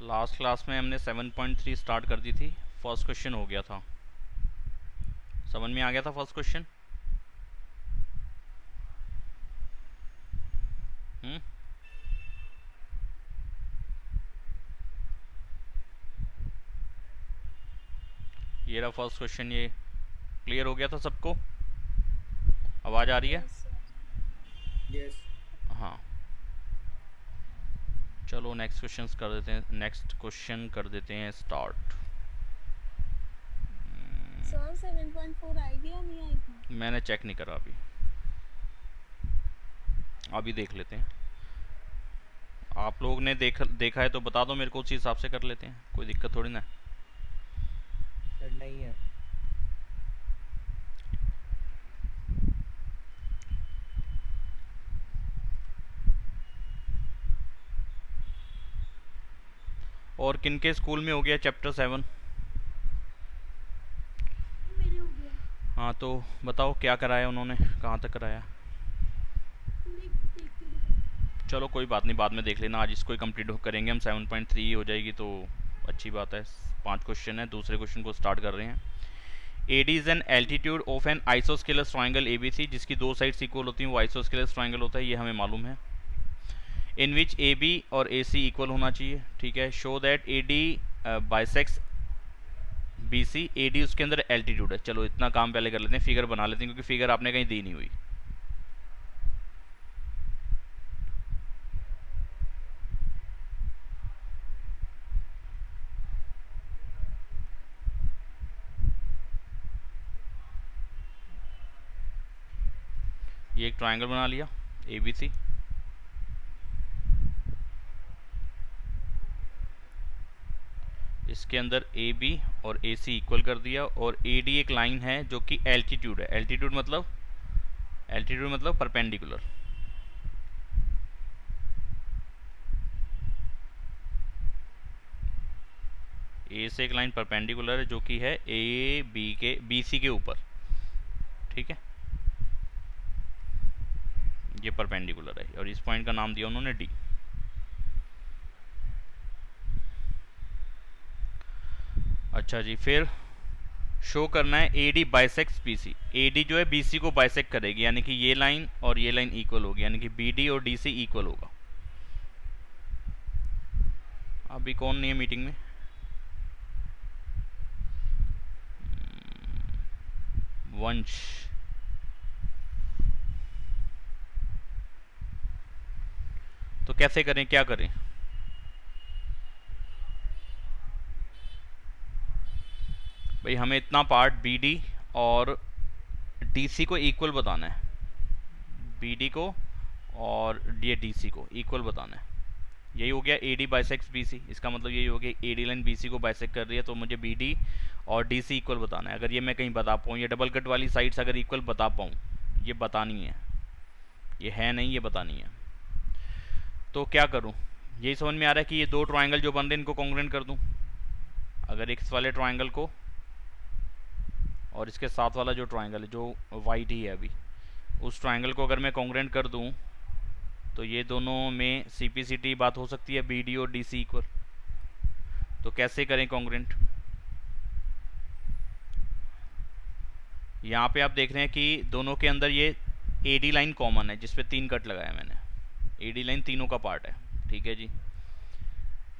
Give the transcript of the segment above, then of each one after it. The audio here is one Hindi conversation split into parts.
लास्ट क्लास में हमने 7.3 स्टार्ट कर दी थी। फर्स्ट क्वेश्चन हो गया था, समझ में आ गया था फर्स्ट क्वेश्चन। ये रहा फर्स्ट क्वेश्चन, ये क्लियर हो गया था सबको? आवाज़ आ रही है? यस। हाँ, चलो नेक्स्ट क्वेश्चन कर देते हैं, नेक्स्ट क्वेश्चन कर देते हैं स्टार्ट। सर 7.4 आएगी या नहीं आएगी? मैंने चेक नहीं करा अभी, अभी देख लेते हैं। आप लोग ने देखा है तो बता दो मेरे को, उसी हिसाब से कर लेते हैं, कोई दिक्कत थोड़ी ना। सर नहीं है। और किन के स्कूल में हो गया चैप्टर 7? मेरे हो गया। हाँ तो बताओ क्या कराया उन्होंने, कहाँ तक कराया? चलो कोई बात नहीं, बाद में देख लेना, आज इसको ही कंप्लीट करेंगे हम। 7.3 हो जाएगी तो अच्छी बात है। 5 क्वेश्चन है, दूसरे क्वेश्चन को स्टार्ट कर रहे हैं। AD is an altitude of an isosceles triangle ABC, जिसकी दो साइड्स इक्वल होती हैं, वो आइसोस्केलस ट्राइंगल होता है, ये हमें मालूम है। इन विच AB और AC इक्वल होना चाहिए, ठीक है। Show that AD bisects BC, AD उसके अंदर एल्टीट्यूड है। चलो इतना काम पहले कर लेते हैं, फिगर बना लेते हैं, क्योंकि फिगर आपने कहीं दी नहीं हुई। ये एक ट्राइंगल बना लिया ABC, इसके अंदर AB और AC इक्वल कर दिया, और AD एक लाइन है जो कि एल्टीट्यूड है। एल्टीट्यूड मतलब परपेंडिकुलर। A से एक लाइन परपेंडिकुलर है जो कि है BC के ऊपर, ठीक है। ये परपेंडिकुलर है और इस पॉइंट का नाम दिया उन्होंने D। अच्छा जी, फिर शो करना है AD बाइसेक्स BC। AD जो है BC को बाइसेक्ट करेगी, यानी कि ये लाइन और ये लाइन इक्वल होगी, यानी कि BD और DC इक्वल होगा। अभी कौन नहीं है मीटिंग में? वंश। तो कैसे करें, क्या करें? भाई हमें इतना पार्ट BD और DC को इक्वल बताना है, BD को और ये DC को इक्वल बताना है। यही हो गया AD बाइसेक्स BC, इसका मतलब यही हो गया AD लाइन BC को बाइसेक्ट कर रही है, तो मुझे BD और DC इक्वल बताना है। अगर ये मैं कहीं बता पाऊँ, ये डबल कट वाली साइड्स अगर इक्वल बता पाऊँ, ये बतानी है, ये है नहीं, ये बतानी है। तो क्या करूँ, यही समझ में आ रहा है कि ये दो ट्राइंगल जो बन रहे हैं इनको कॉन्ग्रुएंट कर दूँ। अगर इस वाले ट्राइंगल को और इसके साथ वाला जो ट्राइंगल है, जो वाइट ही है अभी, उस ट्राइंगल को अगर मैं कॉन्ग्रुएंट कर दूँ, तो ये दोनों में CP/CT बात हो सकती है, BD और DC इक्वल। तो कैसे करें कॉन्ग्रुएंट? यहाँ पे आप देख रहे हैं कि दोनों के अंदर ये AD लाइन कॉमन है, जिसपे 3 कट लगाया मैंने। AD लाइन तीनों का पार्ट है, ठीक है जी।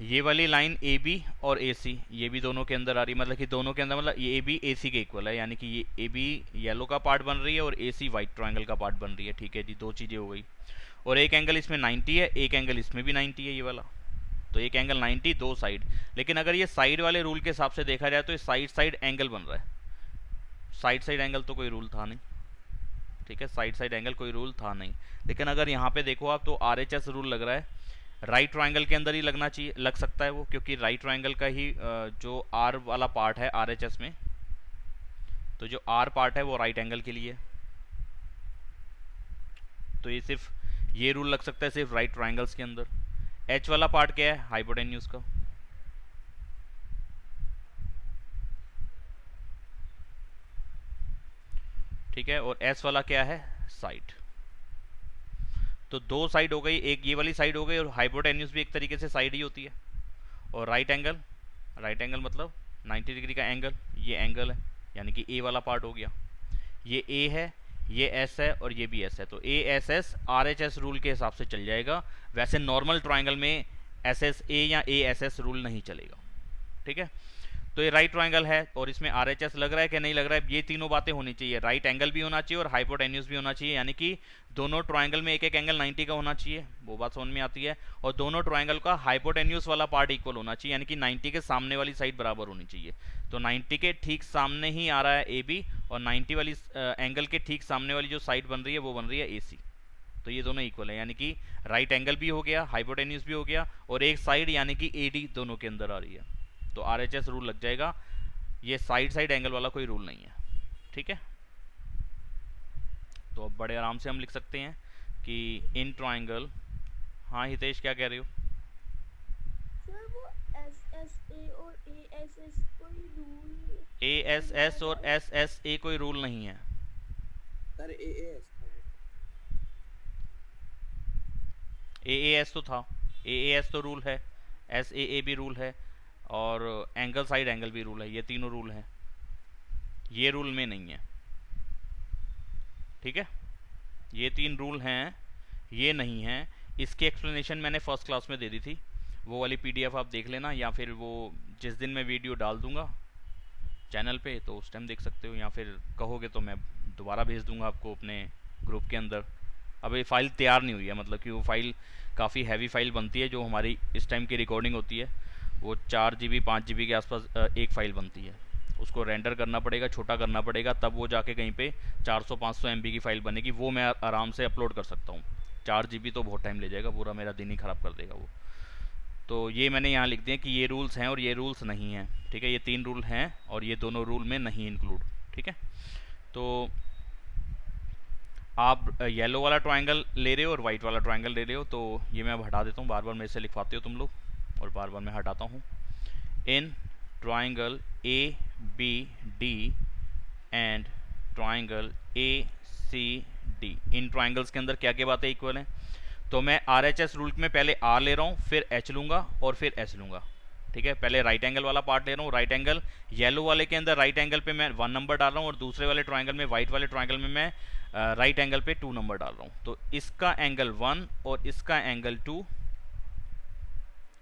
ये वाली लाइन AB और AC ये भी दोनों के अंदर आ रही है, मतलब कि दोनों के अंदर, मतलब ये AB AC के इक्वल है, यानी कि ये AB येलो का पार्ट बन रही है और AC वाइट ट्रायंगल का पार्ट बन रही है, ठीक है जी। दो चीज़ें हो गई। और एक एंगल इसमें 90 है, एक एंगल इसमें भी 90 है, ये वाला। तो एक एंगल 90 दो साइड। लेकिन अगर ये साइड वाले रूल के हिसाब से देखा जाए तो ये साइड साइड एंगल बन रहा है। साइड साइड एंगल तो कोई रूल था नहीं, ठीक है, साइड साइड एंगल कोई रूल था नहीं। लेकिन अगर यहाँ पे देखो आप, तो RHS रूल लग रहा है। राइट ट्रायंगल के अंदर ही लगना चाहिए, लग सकता है वो, क्योंकि राइट ट्रायंगल का ही जो R वाला पार्ट है RHS में, तो जो R पार्ट है वो राइट एंगल के लिए। तो ये सिर्फ ये रूल लग सकता है सिर्फ राइट ट्रायंगल्स के अंदर। H वाला पार्ट क्या है? हाइपोटेन्यूज का। ठीक है, और S वाला क्या है? साइड। तो दो साइड हो गई, एक ये वाली साइड हो गई, और हाइपोटेन्यूज भी एक तरीके से साइड ही होती है। और राइट एंगल मतलब 90 डिग्री का एंगल, ये एंगल है यानी कि ए वाला पार्ट हो गया। ये ए है, ये एस है और ये भी एस है, तो A S S R H S rule के हिसाब से चल जाएगा। वैसे नॉर्मल ट्राइंगल में एस एस ए या ए एस एस रूल नहीं चलेगा, ठीक है। तो ये राइट ट्राइंगल है और इसमें आर एच एस लग रहा है कि नहीं लग रहा है, ये तीनों बातें होनी चाहिए। राइट एंगल भी होना चाहिए और हाइपोटेन्यूज भी होना चाहिए, यानी कि दोनों ट्राइंगल में एक एक एंगल 90 का होना चाहिए, वो बात समझ में आती है। और दोनों ट्राइंगल का हाइपोटेन्यूज वाला पार्ट इक्वल होना चाहिए, यानी कि 90 के सामने वाली साइड बराबर होनी चाहिए। तो 90 के ठीक सामने ही आ रहा है ए बी, और 90 वाली एंगल के ठीक सामने वाली जो साइड बन रही है वो बन रही है ए सी। तो ये दोनों इक्वल है, यानी कि राइट एंगल भी हो गया, हाइपोटेन्यूज भी हो गया, और एक साइड यानी कि ए डी दोनों के अंदर आ रही है, तो आर एच एस रूल लग जाएगा। ये साइड साइड एंगल वाला कोई रूल नहीं है, ठीक है। तो अब बड़े आराम से हम लिख सकते हैं कि इन ट्राइंगल, हाँ हितेश क्या कह रहे हो? सर वो एस एस ए और ए एस एस कोई रूल, ए एस एस और एस एस ए कोई रूल नहीं है sir A S A S तो था, ए एस तो रूल है, एस ए भी रूल है, और एंगल साइड एंगल भी रूल है, ये तीनों रूल हैं, ये रूल में नहीं है, ठीक है। ये तीन रूल हैं, ये नहीं है। इसकी एक्सप्लेनेशन मैंने फर्स्ट क्लास में दे दी थी, वो वाली पीडीएफ आप देख लेना, या फिर वो जिस दिन मैं वीडियो डाल दूंगा चैनल पे तो उस टाइम देख सकते हो, या फिर कहोगे तो मैं दोबारा भेज दूंगा आपको अपने ग्रुप के अंदर। अब ये फाइल तैयार नहीं हुई है, मतलब कि वो फाइल काफ़ी हैवी फाइल बनती है, जो हमारी इस टाइम की रिकॉर्डिंग होती है वो 4 GB 5 GB के आसपास एक फ़ाइल बनती है। उसको रेंडर करना पड़ेगा, छोटा करना पड़ेगा, तब वो जाके कहीं पे 400-500 MB की फ़ाइल बनेगी, वो मैं आराम से अपलोड कर सकता हूँ। 4 GB तो बहुत टाइम ले जाएगा, पूरा मेरा दिन ही ख़राब कर देगा वो। तो ये मैंने यहाँ लिख दिया कि ये रूल्स हैं और ये रूल्स नहीं हैं, ठीक है। ये 3 रूल हैं और ये दोनों रूल में नहीं इंक्लूड, ठीक है। तो आप येलो वाला ट्राइंगल ले रहे हो और वाइट वाला ट्राइंगल ले रहे हो, तो ये मैं अब हटा देता हूँ, बार बार मेरे से लिखवाते हो तुम लोग, और बार बार मैं हटाता हूँ। In triangle A B D and triangle A C D, इन ट्राइंगल्स के अंदर क्या क्या बातें इक्वल हैं? तो मैं आर एच एस रूल में पहले आर ले रहा हूँ, फिर एच लूँगा और फिर एस लूँगा, ठीक है। पहले राइट एंगल वाला पार्ट ले रहा हूँ, राइट एंगल येलो वाले के अंदर राइट एंगल पे मैं 1 नंबर डाल रहा हूँ, और दूसरे वाले ट्राइंगल में, वाइट वाले ट्राइंगल में मैं राइट एंगल पे 2 नंबर डाल रहा हूँ। तो इसका एंगल 1 और इसका एंगल 2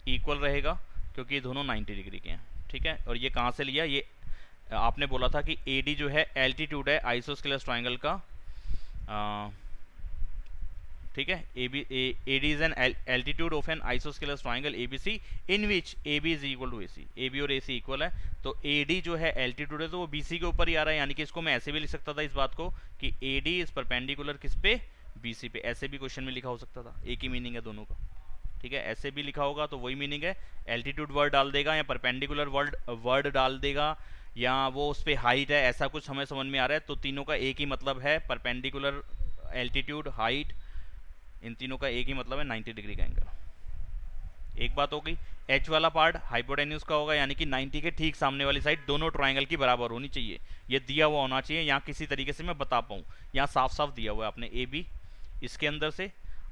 इक्वल रहेगा, क्योंकि ये दोनों 90 डिग्री के हैं, ठीक है। और ये कहाँ से लिया? ये आपने बोला था कि ए डी जो है एल्टीट्यूड है आइसोस्केलस ट्राइंगल का, ठीक है। A D is an altitude of an isosceles triangle A B C in which A B is equal to A C, A B और ए सी इक्वल है। तो ए डी जो है एल्टीट्यूड है, तो वो बी सी के ऊपर ही आ रहा है, यानी कि इसको मैं ऐसे भी लिख सकता था इस बात को कि ए डी इज परपेंडिकुलर किस पे? बी सी पे। ऐसे भी क्वेश्चन में लिखा हो सकता था, एक ही मीनिंग है दोनों का, ठीक है। ऐसे भी लिखा होगा तो वही मीनिंग है, एल्टीट्यूड वर्ड डाल देगा या परपेंडिकुलर वर्ड डाल देगा, या वो उस पर हाइट है, ऐसा कुछ हमें समझ में आ रहा है। तो तीनों का एक ही मतलब है, परपेंडिकुलर, एल्टीट्यूड, हाइट, इन तीनों का एक ही मतलब है 90 डिग्री का एंगल। एक बात हो गई। एच वाला पार्ट हाइपोटेन्यूज का होगा, यानी कि 90 के ठीक सामने वाली साइड दोनों ट्राइंगल की बराबर होनी चाहिए, ये दिया हुआ होना चाहिए, यहाँ किसी तरीके से मैं बता पाऊँ। यहाँ साफ साफ दिया हुआ है आपने, ए बी इसके अंदर से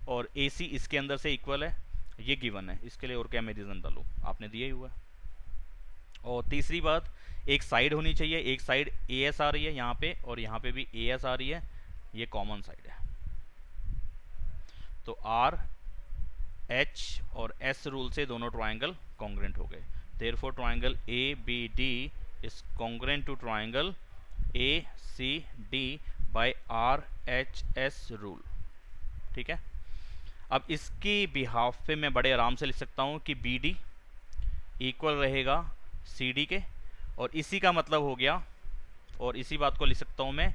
और ए सी इसके अंदर से इक्वल है, ये गिवन है, इसके लिए और क्या मैं रीज़न डालूँ, आपने दिया ही हुआ है। और तीसरी बात, एक साइड होनी चाहिए, एक साइड ए एस आ रही है यहाँ पे, और यहाँ पे भी ए एस आ रही है, ये कॉमन साइड है। तो आर एच और एस रूल से दोनों ट्राइंगल कॉन्ग्रेंट हो गए। Therefore triangle A B D is congruent to triangle A C D by R H S rule, ठीक है। अब इसकी बिहाफ पे मैं बड़े आराम से लिख सकता हूँ कि बी डी इक्वल रहेगा सी डी के, और इसी का मतलब हो गया, और इसी बात को लिख सकता हूँ मैं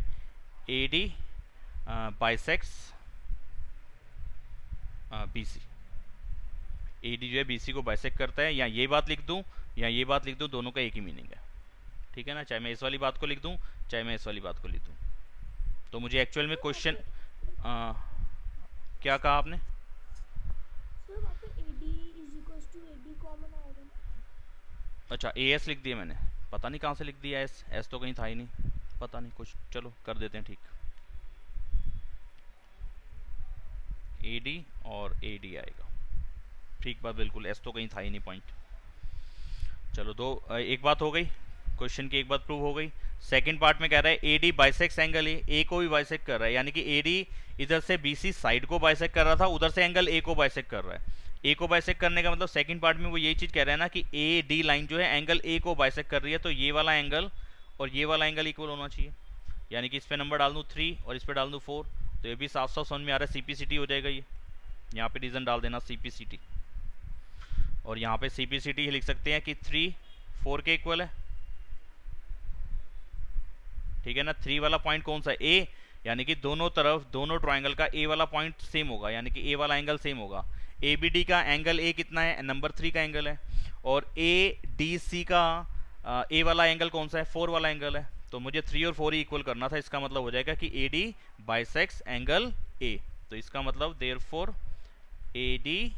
A D bisects B C. A D जो है बी सी को बाइसेक्ट करता है, या ये बात लिख दूँ या ये बात लिख दूँ, दोनों का एक ही मीनिंग है, ठीक है ना। चाहे मैं इस वाली बात को लिख दूँ, चाहे मैं इस वाली बात को लिख दूँ। तो मुझे एक्चुअल में क्वेश्चन क्या कहा आपने? सर वहाँ पे AD is equals to AB common आएगा ना? अच्छा, ए एस लिख दिया मैंने, पता नहीं कहाँ से लिख दिया एस, एस तो कहीं था ही नहीं, पता नहीं कुछ, चलो कर देते हैं ठीक। ए डी और ए डी आएगा, ठीक बात, बिल्कुल, एस तो कहीं था ही नहीं पॉइंट। चलो एक बात हो गई, क्वेश्चन की एक बात प्रूव हो गई। सेकंड पार्ट में कह रहा है एडी बाइसेक्स एंगल ए को भी बाइसेक्ट कर रहा है, यानी कि एडी इधर से बीसी साइड को बाइसेक्ट कर रहा था, उधर से एंगल ए को बाइसेक्ट कर रहा है। ए को बाइसेक्ट करने का मतलब सेकंड पार्ट में वो यही चीज कह रहा है ना कि ए डी लाइन जो है एंगल ए को बाइसेक्ट कर रही है, तो ये वाला एंगल और ये वाला एंगल इक्वल होना चाहिए। यानी कि इस पे नंबर डाल दूँ 3 और इस पे डाल दूँ 4, तो ये भी साफ साफ समझ में आ रहा है, सीपीसीटी हो जाएगा ये। यहाँ पे रीजन डाल देना सीपीसीटी, और यहाँ पे सीपीसीटी लिख सकते हैं कि 3 4 के इक्वल है, ठीक है ना। 3 वाला पॉइंट कौन सा है, ए, यानी कि दोनों तरफ दोनों ट्राइंगल का ए वाला पॉइंट सेम होगा, यानी कि ए वाला एंगल सेम होगा। ए बी डी का एंगल ए कितना है, नंबर 3 का एंगल है, और ए डी सी का ए वाला एंगल कौन सा है, 4 वाला एंगल है। तो मुझे 3 और 4 ही इक्वल करना था, इसका मतलब हो जाएगा कि ए डी बाइसेक्स एंगल ए, तो इसका मतलब therefore A D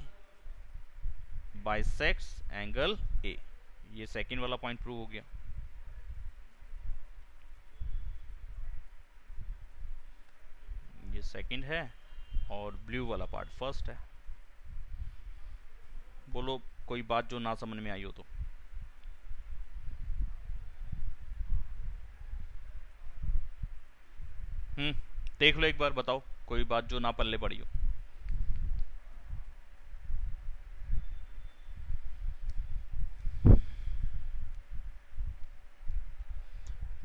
bisects angle A. ये सेकंड वाला पॉइंट प्रूव हो गया। ये सेकंड है और ब्लू वाला पार्ट फर्स्ट है। बोलो कोई बात जो ना समझ में आई हो तो। देख लो एक बार, बताओ कोई बात जो ना पल्ले पड़ी हो।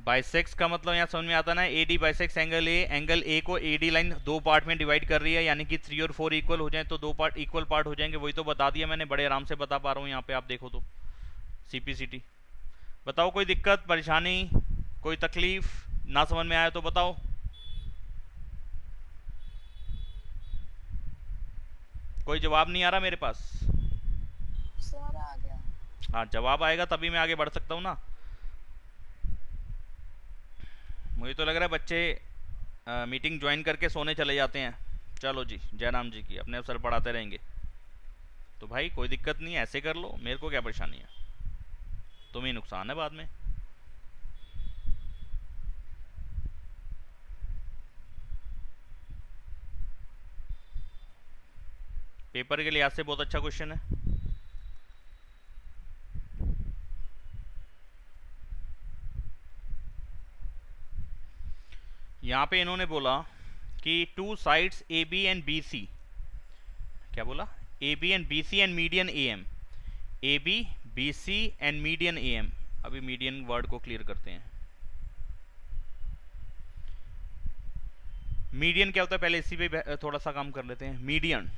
बाइसेक्स का मतलब यहाँ समझ में आता ना, ए डी बाइसेक्स एंगल ए को ए डी लाइन दो पार्ट में डिवाइड कर रही है, यानी कि 3 और 4 इक्वल हो जाए तो दो पार्ट इक्वल पार्ट हो जाएंगे। वही तो बता दिया मैंने, बड़े आराम से बता पा रहा हूँ यहाँ पे, आप देखो तो सीपीसीटी। बताओ कोई दिक्कत परेशानी, कोई तकलीफ, ना समझ में आया तो बताओ। कोई जवाब नहीं आ रहा मेरे पास? सर आ गया। हाँ, जवाब आएगा तभी मैं आगे बढ़ सकता हूँ ना। मुझे तो लग रहा है बच्चे मीटिंग ज्वाइन करके सोने चले जाते हैं। चलो जी, जयराम जी की अपने सर पढ़ाते रहेंगे। तो भाई कोई दिक्कत नहीं है, ऐसे कर लो, मेरे को क्या परेशानी है, तुम्हें नुकसान है बाद में। पेपर के लिहाज से बहुत अच्छा क्वेश्चन है। यहाँ पे इन्होंने बोला कि 2 sides A B and B C, क्या बोला, A B and B C and median A M, A B B C and median A M. अभी मीडियन वर्ड को क्लियर करते हैं। मीडियन क्या होता है, पहले इसी पे थोड़ा सा काम कर लेते हैं। मीडियन,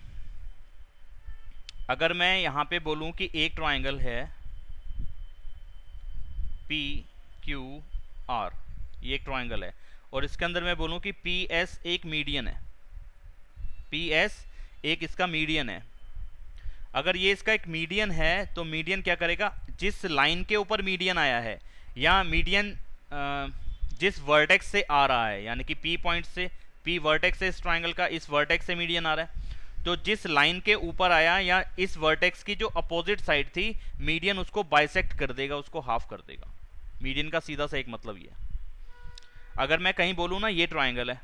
अगर मैं यहाँ पे बोलूँ कि एक ट्राइंगल है पी क्यू आर, ये एक ट्राइंगल है, और इसके अंदर मैं बोलूं कि पी एस एक मीडियन है, पी एस एक इसका मीडियन है। अगर ये इसका एक मीडियन है तो मीडियन क्या करेगा, जिस लाइन के ऊपर मीडियन आया है, या मीडियन जिस वर्टेक्स से आ रहा है, यानी कि पी पॉइंट से, पी वर्टेक्स से इस ट्राइंगल का, इस वर्टेक्स से मीडियन आ रहा है, तो जिस लाइन के ऊपर आया या इस वर्टेक्स की जो अपोजिट साइड थी, मीडियन उसको बाइसेक्ट कर देगा, उसको हाफ कर देगा। मीडियन का सीधा सा एक मतलब ये है। अगर मैं कहीं बोलूँ ना ये ट्राइंगल है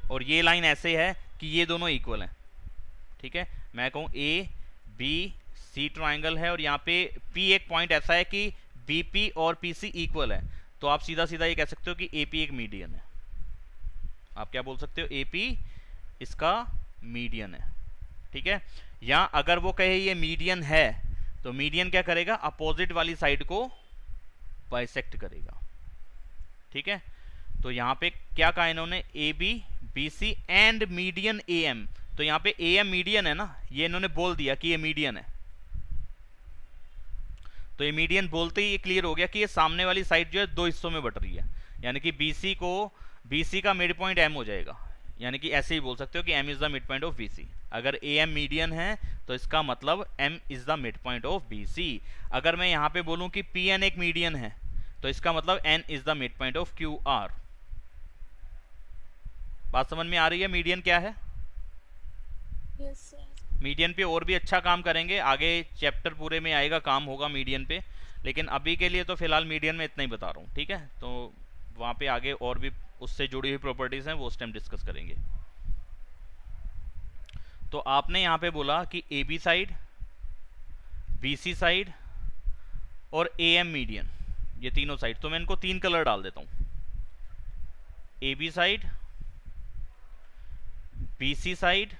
और ये लाइन ऐसे है कि ये दोनों इक्वल हैं, ठीक है, मैं कहूँ ए बी सी ट्राइंगल है और यहाँ पे पी एक पॉइंट ऐसा है कि बी पी और पी सी इक्वल है, तो आप सीधा सीधा ये कह सकते हो कि ए पी एक मीडियन है। आप क्या बोल सकते हो, ए पी इसका मीडियन है, ठीक है। या अगर वो कहे ये मीडियन है, तो मीडियन क्या करेगा, अपोजिट वाली साइड को बाइसेक्ट करेगा, ठीक है। तो यहाँ पे क्या कहा इन्होंने, A B B C and median A M, तो यहाँ पे ए एम मीडियन है ना, ये इन्होंने बोल दिया कि ये मीडियन है। तो ये मीडियन बोलते ही ये क्लियर हो गया कि ये सामने वाली साइड जो है दो हिस्सों में बट रही है, यानी कि BC का मिड पॉइंट M हो जाएगा, यानी कि ऐसे ही बोल सकते हो कि M is the mid point of BC। अगर AM मीडियन है तो इसका मतलब M is the mid point of BC। अगर मैं यहाँ पे बोलूँ कि PN एक मीडियन है, तो इसका मतलब N is the mid point of QR। बात समझ में आ रही है, मीडियन क्या है? Yes sir. मीडियन पे और भी अच्छा काम करेंगे, आगे चैप्टर पूरे में आएगा, काम होगा मीडियन पे, लेकिन अभी के लिए तो फिलहाल मीडियन में इतना ही बता रहा हूँ, ठीक है। तो वहाँ पे आगे और भी उससे जुड़ी हुई प्रॉपर्टीज हैं, वो उस टाइम डिस्कस करेंगे। तो आपने यहाँ पे बोला कि AB साइड, BC साइड और ए एम मीडियन, ये तीनों साइड। तो मैं इनको 3 कलर डाल देता हूँ, A B side, B C side,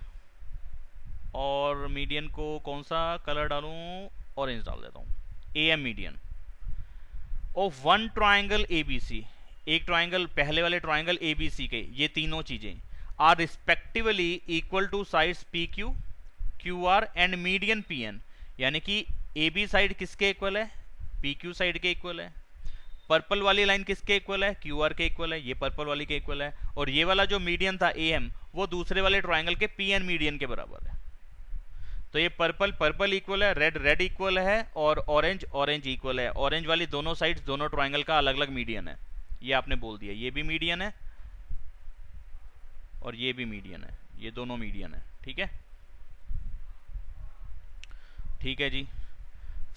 और मीडियन को कौन सा कलर डालूं, ऑरेंज डाल देता हूँ, A M median of one triangle A B C. एक ट्राइंगल, पहले वाले ट्राइंगल ए बी सी के ये तीनों चीजें are respectively equal to sides P Q, Q R and median P N. यानी कि ए बी साइड किसके इक्वल है, पी क्यू साइड के इक्वल है। पर्पल वाली लाइन किसके इक्वल है, क्यू आर के इक्वल है, ये पर्पल वाली के इक्वल है। और ये वाला जो मीडियन था ए एम, वो दूसरे वाले ट्राइंगल के पी एन मीडियन के बराबर है। तो ये पर्पल पर्पल इक्वल है, रेड रेड इक्वल है, और ऑरेंज ऑरेंज इक्वल है। ऑरेंज वाली दोनों साइड्स दोनों ट्राइंगल का अलग अलग मीडियन है, ये आपने बोल दिया। ये भी मीडियन है और ये भी मीडियन है, ये दोनों मीडियन है। ठीक है, ठीक है जी।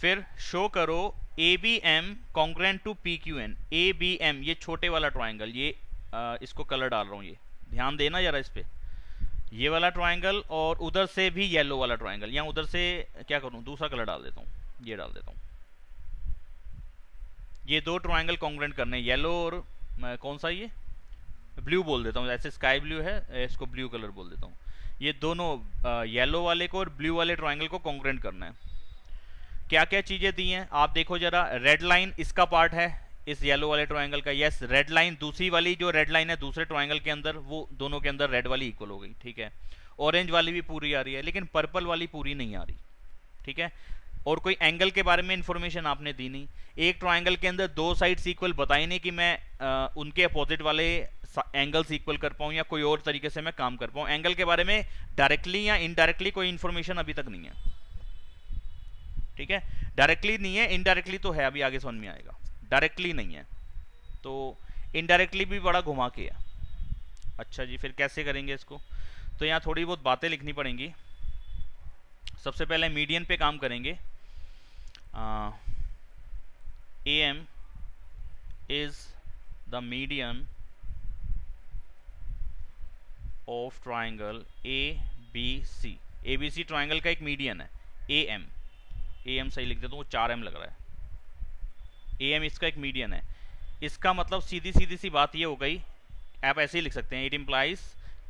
फिर शो करो A B M congruent to P Q N. A B M, ये छोटे वाला ट्राइंगल, ये इसको कलर डाल रहा हूँ, ये ध्यान देना जरा इस पे। ये वाला ट्राइंगल और उधर से भी येलो वाला ट्राइंगल, या उधर से क्या करूं, दूसरा कलर डाल देता हूं, ये डाल देता हूं। ये दो ट्राइंगल कॉन्ग्रेंट करने, येलो और कौन सा, ये ब्लू बोल देता हूं, ऐसे स्काई ब्लू है, इसको ब्लू कलर बोल देता हूं। ये दोनों येलो वाले को और ब्लू वाले ट्राइंगल को कॉन्ग्रेंट करना है। क्या क्या चीजें दी हैं आप देखो जरा। रेड लाइन इसका पार्ट है, इस येलो वाले ट्राइंगल का। यस, रेड लाइन, दूसरी वाली जो रेड लाइन है दूसरे ट्राइंगल के अंदर, वो दोनों के अंदर रेड वाली इक्वल हो गई। ठीक है, ऑरेंज वाली भी पूरी आ रही है, लेकिन पर्पल वाली पूरी नहीं आ रही। ठीक है, और कोई एंगल के बारे में इंफॉर्मेशन आपने दी नहीं। एक ट्राइंगल के अंदर दो साइड्स इक्वल बताई नहीं कि मैं उनके अपोजिट वाले एंगल्स इक्वल कर पाऊं या कोई और तरीके से मैं काम कर पाऊं। एंगल के बारे में डायरेक्टली या इनडायरेक्टली कोई इंफॉर्मेशन अभी तक नहीं है। ठीक है, डायरेक्टली नहीं है, इनडायरेक्टली तो है, अभी आगे समझ में आएगा। डायरेक्टली नहीं है तो इनडायरेक्टली भी बड़ा घुमा के है। अच्छा जी, फिर कैसे करेंगे इसको, तो यहाँ थोड़ी बहुत बातें लिखनी पड़ेंगी। सबसे पहले मीडियन पे काम करेंगे। A M is the median of triangle A B C. A B C triangle का एक मीडियन है ए एम। ए एम सही लिख देता हूँ, वो 4 एम लग रहा है। ए एम इसका एक मीडियन है। इसका मतलब सीधी सीधी सी बात ये हो गई, आप ऐसे ही लिख सकते हैं, इट इम्प्लाइज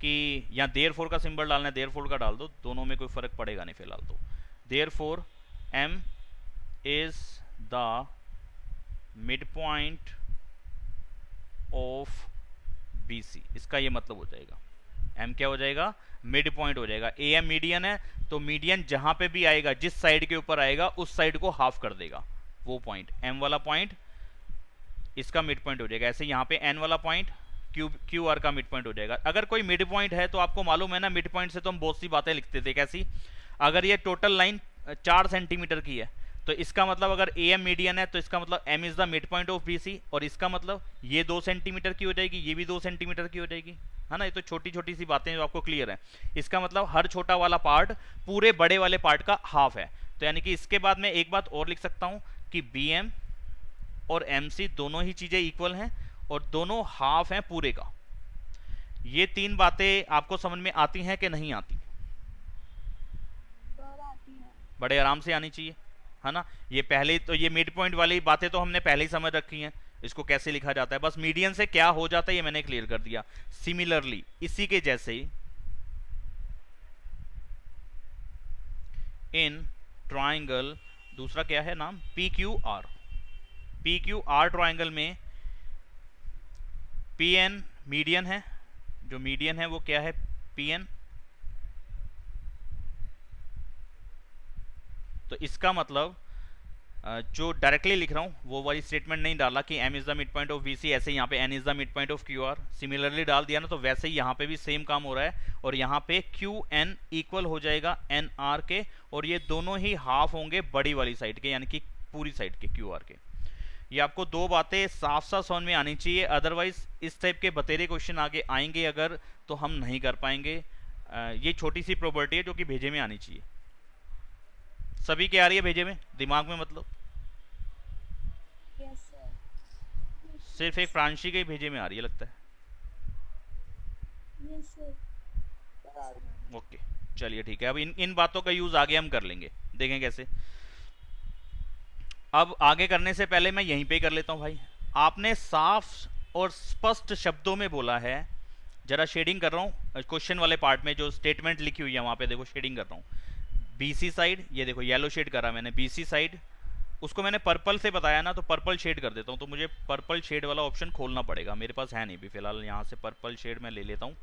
कि यहाँ देयर फोर का सिंबल डालना है, देयर फोर का डाल दो, दोनों में कोई फर्क पड़ेगा नहीं फिलहाल। तो therefore M is the mid point of B C. इसका ये मतलब हो जाएगा, एम क्या हो जाएगा, मिड पॉइंट हो जाएगा। ए एम मीडियन है तो मीडियन जहां पे भी आएगा, जिस साइड के ऊपर आएगा उस साइड को हाफ कर देगा। वो पॉइंट, एम वाला पॉइंट इसका मिड पॉइंट हो जाएगा। ऐसे यहाँ पे एन वाला पॉइंट क्यू आर का मिड पॉइंट हो जाएगा। अगर कोई मिड पॉइंट है तो आपको मालूम है ना, मिड पॉइंट से तो हम बहुत सी बातें लिखते थे। कैसी, अगर ये टोटल लाइन 4 सेंटीमीटर की है तो इसका मतलब अगर ए एम मीडियन है तो इसका मतलब M is the mid point of B C, और इसका मतलब ये 2 सेंटीमीटर की हो जाएगी, ये भी 2 सेंटीमीटर की हो जाएगी, है ना। ये तो छोटी छोटी सी बातें जो आपको क्लियर है। इसका मतलब हर छोटा वाला पार्ट पूरे बड़े वाले पार्ट का हाफ है। तो यानी कि इसके बाद मैं एक बात और लिख सकता हूं कि बी एम और एम सी दोनों ही चीजें इक्वल हैं और दोनों हाफ हैं पूरे का। ये 3 बातें आपको समझ में आती हैं कि नहीं आती? बड़े आराम से आनी चाहिए, है ना। ये पहले तो ये मिड पॉइंट वाली बातें तो हमने पहले ही समझ रखी हैं, इसको कैसे लिखा जाता है। बस मीडियन से क्या हो जाता है ये मैंने क्लियर कर दिया। सिमिलरली इसी के जैसे ही इन ट्राइंगल, दूसरा क्या है नाम, P Q R. P Q R triangle में पी एन मीडियन है, जो मीडियन है वो क्या है, पी एन। तो इसका मतलब जो डायरेक्टली लिख रहा हूं वो वाली स्टेटमेंट नहीं डाला कि m is the mid point of bc, ऐसे यहाँ पे n is the mid point of qr। Similarly डाल दिया ना, तो वैसे ही यहाँ पे भी सेम काम हो रहा है। और यहाँ पे qn इक्वल हो जाएगा nr के, और ये दोनों ही हाफ होंगे बड़ी वाली साइड के, यानी कि पूरी साइड के qr के। ये आपको 2 बातें साफ साफ समझ में आनी चाहिए, अदरवाइज इस टाइप के बतेरे क्वेश्चन आगे आएंगे अगर, तो हम नहीं कर पाएंगे। ये छोटी सी प्रॉपर्टी है जो कि भेजे में आनी चाहिए। सभी के आ रही है भेजे में, दिमाग में मतलब? Yes, sir. सिर्फ एक प्रांशी के ही भेजे में आ रही है लगता है। Yes, sir. ओके, चलिए ठीक है। अब इन बातों का यूज आगे हम कर लेंगे, देखें कैसे। अब आगे करने से पहले मैं यहीं पे कर लेता हूँ भाई। आपने साफ और स्पष्ट शब्दों में बोला है, जरा शेडिंग कर रहा हूँ क्वेश्चन वाले पार्ट में, जो स्टेटमेंट लिखी हुई है वहाँ पे देखो शेडिंग कर रहा हूँ। बीसी साइड, ये देखो येलो शेड करा मैंने, बीसी साइड, उसको मैंने पर्पल से बताया ना, तो पर्पल शेड कर देता हूँ। तो मुझे पर्पल शेड वाला ऑप्शन खोलना पड़ेगा, मेरे पास है नहीं भी फिलहाल। यहाँ से पर्पल शेड मैं ले लेता हूँ।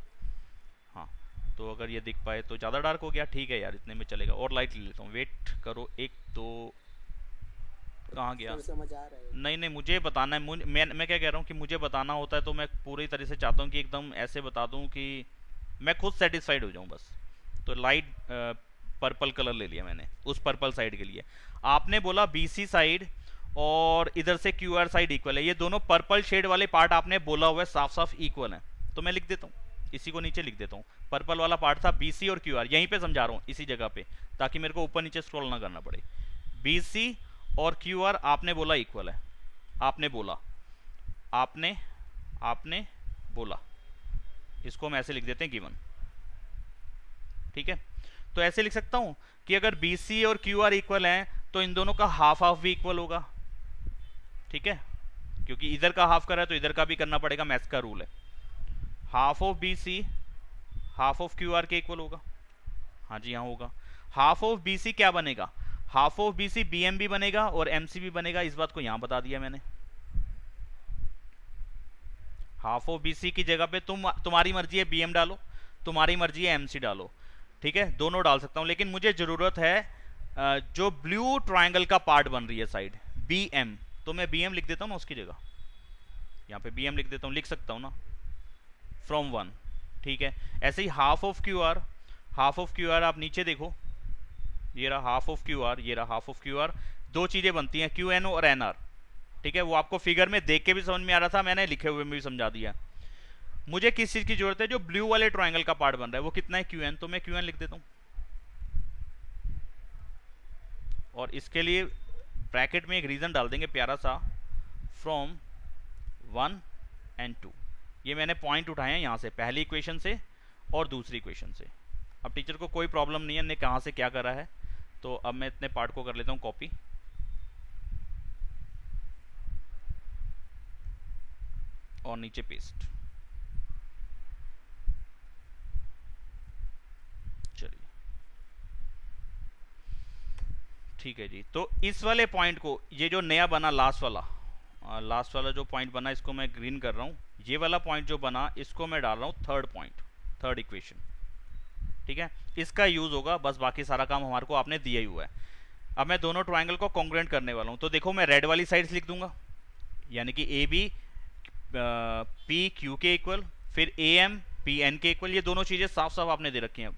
हाँ, तो अगर ये दिख पाए तो ज़्यादा डार्क हो गया, ठीक है यार, इतने में चलेगा। और लाइट ले लेता हूँ, वेट करो, एक तो कहाँ गया? समझ आ रहा है। नहीं नहीं, मुझे बताना है। मैं क्या कह रहा हूँ कि मुझे बताना होता है तो मैं पूरी तरह से चाहता हूँ कि एकदम ऐसे बता दूँ कि मैं खुद सेटिस्फाइड हो जाऊँ बस। तो लाइट पर्पल कलर ले लिया मैंने उस पर्पल साइड के लिए। आपने बोला बीसी साइड और इधर से क्यूआर साइड इक्वल है, ये दोनों पर्पल शेड वाले पार्ट आपने बोला हुआ है साफ साफ इक्वल है। तो मैं लिख देता हूँ, इसी को नीचे लिख देता हूँ। पर्पल वाला पार्ट था बीसी और क्यूआर, यहीं पे समझा रहा हूँ इसी जगह पे, ताकि मेरे को ऊपर नीचे स्क्रॉल ना करना पड़े। बीसी और क्यूआर आपने बोला इक्वल है, आपने बोला, आपने बोला, इसको हम ऐसे लिख देते हैं गिवन। ठीक है, तो ऐसे लिख सकता हूं कि अगर BC और QR इक्वल हैं तो इन दोनों का हाफ हाफ भी इक्वल होगा। ठीक है, क्योंकि इधर का हाफ कर रहा है तो इधर का भी करना पड़ेगा, मैथ्स का रूल है। Half of BC half of QR के इक्वल होगा। हाँ जी हाँ होगा। हाफ ऑफ BC क्या बनेगा? हाफ ऑफ BC BM भी बनेगा और MC भी बनेगा, इस बात को यहां बता दिया मैंने। हाफ ऑफ BC की जगह पे तुम्हारी मर्जी है BM डालो, तुम्हारी मर्जी है MC डालो। ठीक है, दोनों डाल सकता हूं, लेकिन मुझे जरूरत है जो ब्लू ट्रायंगल का पार्ट बन रही है साइड BM, तो मैं BM लिख देता हूं ना उसकी जगह, यहां पे BM लिख देता हूं, लिख सकता हूं ना, फ्रॉम 1। ठीक है, ऐसे ही हाफ ऑफ QR आप नीचे देखो, ये रहा हाफ ऑफ QR, ये रहा हाफ ऑफ QR। दो चीजें बनती हैं QN और NR। ठीक है, वो आपको फिगर में देख के भी समझ में आ रहा था, मैंने लिखे हुए में भी समझा दिया। मुझे किस चीज की जरूरत है? जो ब्लू वाले ट्रायंगल का पार्ट बन रहा है वो कितना है? QN, तो मैं QN लिख देता हूं। और इसके लिए ब्रैकेट में एक रीजन डाल देंगे प्यारा सा, फ्रॉम 1 and 2। ये मैंने पॉइंट उठाए हैं यहां से, पहली इक्वेशन से और दूसरी इक्वेशन से। अब टीचर को कोई प्रॉब्लम नहीं है ने कहां से क्या करा है, तो अब मैं इतने पार्ट को कर लेता हूं कॉपी, और नीचे पेस्ट। चलिए ठीक है जी, तो इस वाले पॉइंट को, ये जो नया बना लास्ट वाला जो पॉइंट बना, इसको मैं ग्रीन कर रहा हूं। ये वाला पॉइंट जो बना इसको मैं डाल रहा हूं थर्ड पॉइंट, थर्ड इक्वेशन। ठीक है, इसका यूज होगा बस, बाकी सारा काम हमारे को आपने दिया ही हुआ है। अब मैं दोनों ट्रायंगल को कॉन्ग्रुएंट करने वाला हूं, तो देखो मैं रेड वाली साइड्स लिख दूंगा, यानी कि AB PQ के इक्वल, फिर AM PN के इक्वल। ये दोनों चीजें साफ साफ आपने दे रखी हैं,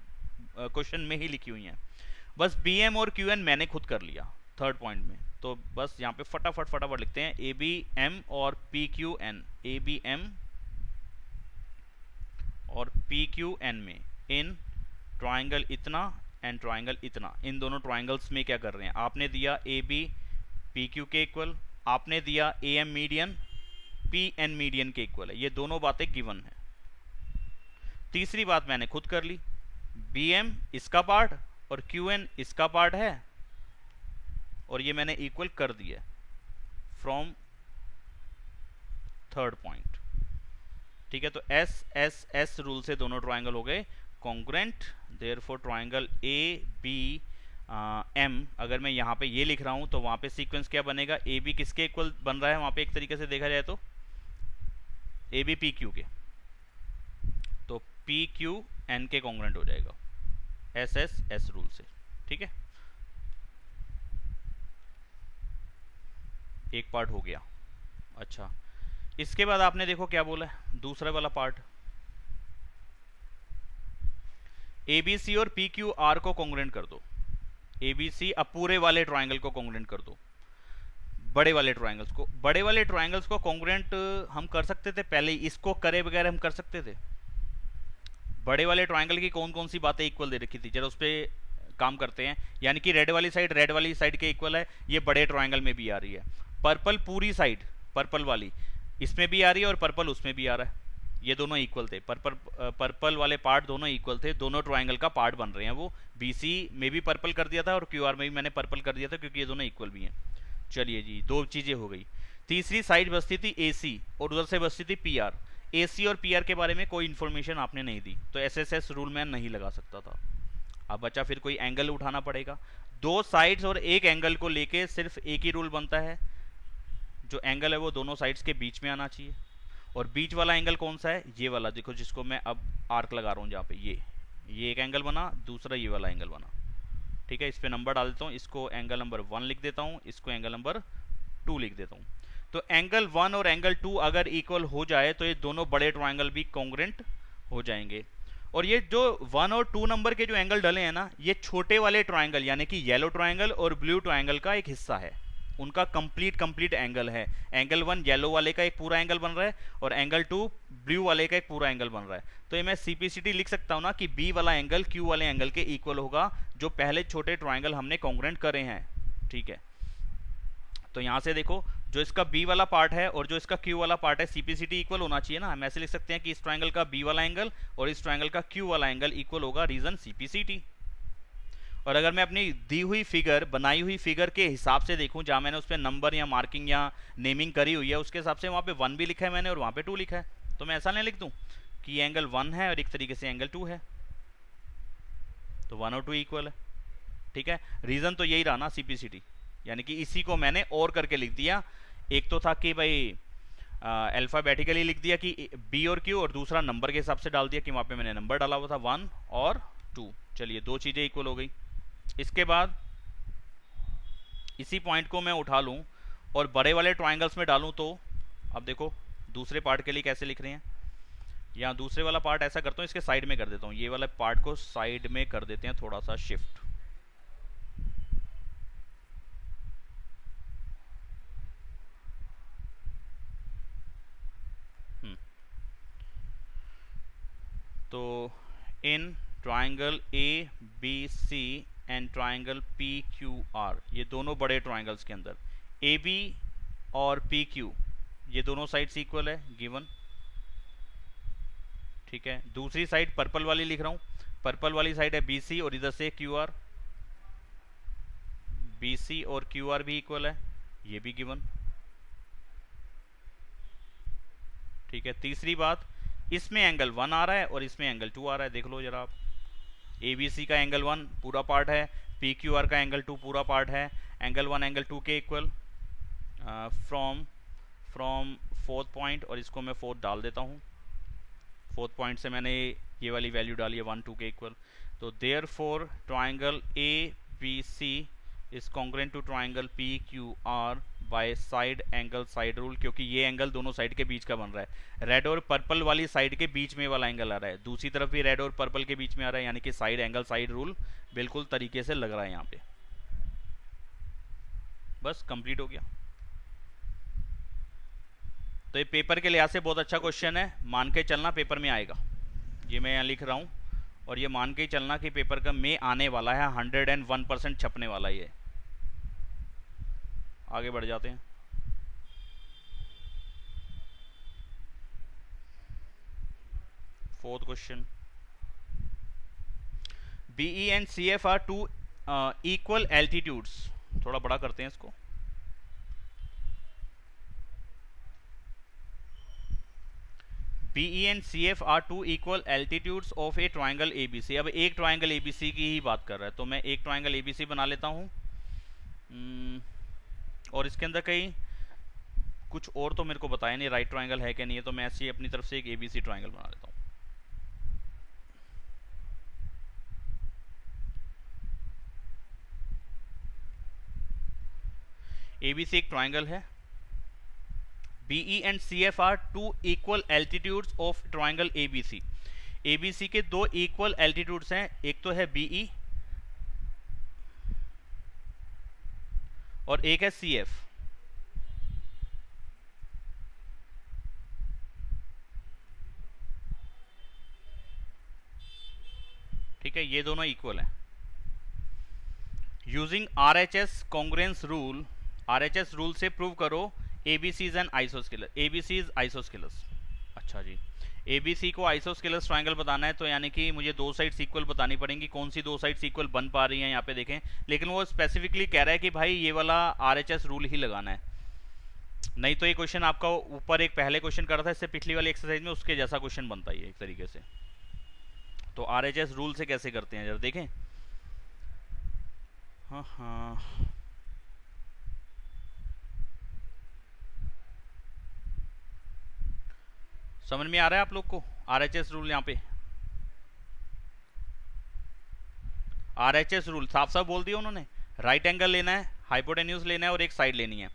क्वेश्चन में ही लिखी हुई हैं। बस BM और QN मैंने खुद कर लिया थर्ड पॉइंट में, तो बस यहाँ पे फटाफट लिखते हैं ABM और PQN। ABM और PQN में इन ट्रायंगल इतना एंड ट्रायंगल इतना, इन दोनों ट्रायंगल्स में क्या कर रहे हैं? आपने दिया AB PQ के इक्वल, आपने दिया AM मीडियन PN मीडियन के इक्वल है। ये दोनों बातें गिवन है। तीसरी बात मैंने खुद कर ली, BM इसका पार्ट और QN इसका पार्ट है, और ये मैंने इक्वल कर दिया फ्रॉम थर्ड पॉइंट। ठीक है, तो S रूल से दोनों ट्रायंगल हो गए कॉन्ग्रुएंट, देयरफॉर ट्रायंगल ABM। अगर मैं यहाँ पे ये लिख रहा हूँ तो वहाँ पे सीक्वेंस क्या बनेगा? AB किसके इक्वल बन रहा है वहाँ पे? एक तरीके से देखा जाए तो AB PQ के, तो PQN के कॉन्ग्रुएंट हो जाएगा S रूल से। ठीक है, एक पार्ट हो गया। अच्छा, इसके बाद आपने देखो क्या बोला है, दूसरा वाला पार्ट ABC और PQR को कॉन्ग्रुएंट कर दो। ABC अब पूरे वाले ट्रायंगल को कॉन्ग्रुएंट कर दो, बड़े वाले ट्रायंगल्स को। बड़े वाले ट्रायंगल्स को कॉन्ग्रुएंट हम कर सकते थे पहले, इसको करे बगैर हम कर सकते थे। बड़े वाले ट्रायंगल की कौन कौन सी बातें इक्वल दे रखी थी, जरा उस पर काम करते हैं। यानी कि रेड वाली साइड के इक्वल है, ये बड़े ट्रायंगल में भी आ रही है। पर्पल पूरी साइड, पर्पल वाली इसमें भी आ रही है और पर्पल उसमें भी आ रहा है, ये दोनों इक्वल थे। पर्पल वाले पार्ट दोनों इक्वल थे, दोनों ट्रायंगल का पार्ट बन रहे हैं वो। BC में भी पर्पल कर दिया था और QR में भी मैंने पर्पल कर दिया था, क्योंकि ये दोनों इक्वल भी हैं। चलिए जी, दो चीजें हो गई। तीसरी साइड बचती थी AC और उधर से बचती थी PR। AC और PR के बारे में कोई इन्फॉर्मेशन आपने नहीं दी, तो SSS रूल मैं नहीं लगा सकता था। अब बचा फिर कोई एंगल उठाना पड़ेगा। दो साइड्स और एक एंगल को लेके सिर्फ एक ही रूल बनता है, जो एंगल है वो दोनों साइड्स के बीच में आना चाहिए। और बीच वाला एंगल कौन सा है? ये वाला, देखो जिसको मैं अब आर्क लगा रहा हूँ जहाँ पे, ये एक एंगल बना, दूसरा ये वाला एंगल बना। ठीक है, इस पे नंबर डाल देता हूँ, इसको एंगल नंबर 1 लिख देता हूँ, इसको एंगल नंबर 2 लिख देता हूँ। तो एंगल 1 और एंगल 2 अगर इक्वल हो जाए तो ये दोनों बड़े ट्रायंगल भी कॉन्ग्रुएंट हो जाएंगे। और ये जो 1 और 2 नंबर के जो एंगल डले हैं ना, ये छोटे वाले ट्रायंगल यानी कि येलो ट्रायंगल और ब्लू ट्रायंगल का एक हिस्सा है, उनका कंप्लीट एंगल है। एंगल 1 येलो वाले का एक पूरा एंगल बन रहा है और एंगल 2 ब्लू वाले का एक पूरा एंगल बन रहा है। तो ये मैं CPCT लिख सकता हूँ ना कि B वाला एंगल Q वाले एंगल के इक्वल होगा, जो पहले छोटे ट्रायंगल हमने कॉन्ग्रुएंट करे हैं। ठीक है, तो यहाँ से देखो, जो इसका B वाला पार्ट है और जो इसका Q वाला पार्ट है, CPCT इक्वल होना चाहिए ना। हम ऐसे लिख सकते हैं कि इस ट्रायंगल का B वाला एंगल और इस ट्रायंगल का Q वाला एंगल इक्वल होगा, रीजन CPCT। और अगर मैं अपनी दी हुई फिगर, बनाई हुई फिगर के हिसाब से देखूं, जहां मैंने उस पर नंबर या मार्किंग या नेमिंग करी हुई है, उसके हिसाब से वहां पे 1 भी लिखा है मैंने और वहां पे 2 लिखा है, तो मैं ऐसा नहीं लिख दूं कि एंगल 1 है और एक तरीके से एंगल 2 है, तो 1 और 2 इक्वल है। ठीक है, रीजन तो यही रहा ना CPCT, यानी कि इसी को मैंने और करके लिख दिया। एक तो था कि भाई अल्फाबेटिकली लिख दिया कि B और Q, और दूसरा नंबर के हिसाब से डाल दिया कि वहां पे मैंने नंबर डाला हुआ था 1 और 2। चलिए, दो चीजें इक्वल हो गई। इसके बाद इसी पॉइंट को मैं उठा लूं और बड़े वाले ट्रायंगल्स में डालूं, तो अब देखो दूसरे पार्ट के लिए कैसे लिख रहे हैं। यहाँ दूसरे वाला पार्ट ऐसा करता हूँ, इसके साइड में कर देता हूँ, ये वाला पार्ट को साइड में कर देते हैं थोड़ा सा शिफ्ट। तो in triangle ABC and triangle PQR, ये दोनों बड़े ट्रायंगल्स के अंदर AB और PQ ये दोनों साइड्स इक्वल है, गिवन। ठीक है, दूसरी साइड पर्पल वाली लिख रहा हूं, पर्पल वाली साइड है BC और इधर से QR, BC और QR भी इक्वल है, ये भी गिवन। ठीक है, तीसरी बात, इसमें एंगल 1 आ रहा है और इसमें एंगल 2 आ रहा है, देख लो जरा आप। ABC का एंगल 1 पूरा पार्ट है, PQR का एंगल 2 पूरा पार्ट है, एंगल 1 एंगल 2 के इक्वल फ्रॉम फोर्थ पॉइंट, और इसको मैं फोर्थ डाल देता हूँ। फोर्थ पॉइंट से मैंने ये वाली वैल्यू डाली है 1 2 के इक्वल। तो therefore triangle ABC is congruent to triangle PQR by side angle side rule, क्योंकि ये एंगल दोनों साइड के बीच का बन रहा है। रेड और पर्पल वाली साइड के बीच में वाला एंगल आ रहा है, दूसरी तरफ भी रेड और पर्पल के बीच में आ रहा है, यानी कि साइड एंगल साइड रूल बिल्कुल तरीके से लग रहा है यहाँ पे। बस कंप्लीट हो गया। तो ये पेपर के लिहाज से बहुत अच्छा क्वेश्चन है, मान के चलना पेपर में आएगा, ये मैं यहाँ लिख रहा हूँ। और ये मान के ही चलना कि पेपर का में आने वाला है, 101% छपने वाला है ये। आगे बढ़ जाते हैं। Fourth question, BE and CF are two equal altitudes. थोड़ा बड़ा करते हैं इसको। BE and CF are two equal altitudes of a triangle ABC। अब एक ट्रायंगल ABC की ही बात कर रहा है, तो मैं एक ट्रायंगल ABC बना लेता हूँ। और इसके अंदर कहीं कुछ और तो मेरे को बताया नहीं, राइट ट्रायंगल है क्या नहीं है, तो मैं ऐसे अपनी तरफ से एक ABC ट्रायंगल बना लेता हूँ। ABC एक ट्रायंगल है। BE and CF are two equal altitudes of triangle ABC। ABC के दो इक्वल एल्टीट्यूड्स हैं, एक तो है BE और एक है CF। ठीक है, ये दोनों इक्वल हैं। Using RHS congruence rule, RHS rule से प्रूव करो ABC is an isosceles. ABC is isosceles. अच्छा जी, ABC को आइसोस्केलस ट्रायंगल बताना है तो यानी कि मुझे दो साइड्स इक्वल बतानी पड़ेंगी। कौन सी दो साइड्स इक्वल बन पा रही हैं यहाँ पे देखें, लेकिन वो स्पेसिफिकली कह रहा है कि भाई ये वाला RHS रूल ही लगाना है। नहीं तो ये क्वेश्चन आपका ऊपर एक पहले क्वेश्चन कर रहा था इससे पिछली वाली एक्सरसाइज में, उसके जैसा क्वेश्चन बनता है एक तरीके से। तो RHS रूल से कैसे करते हैं जरा देखें। हाँ, समझ में आ रहा है आप लोग को RHS रूल? यहाँ पे RHS रूल साफ साफ बोल दिया उन्होंने, राइट एंगल लेना है, हाइपोटेन्यूज लेना है और एक साइड लेनी है।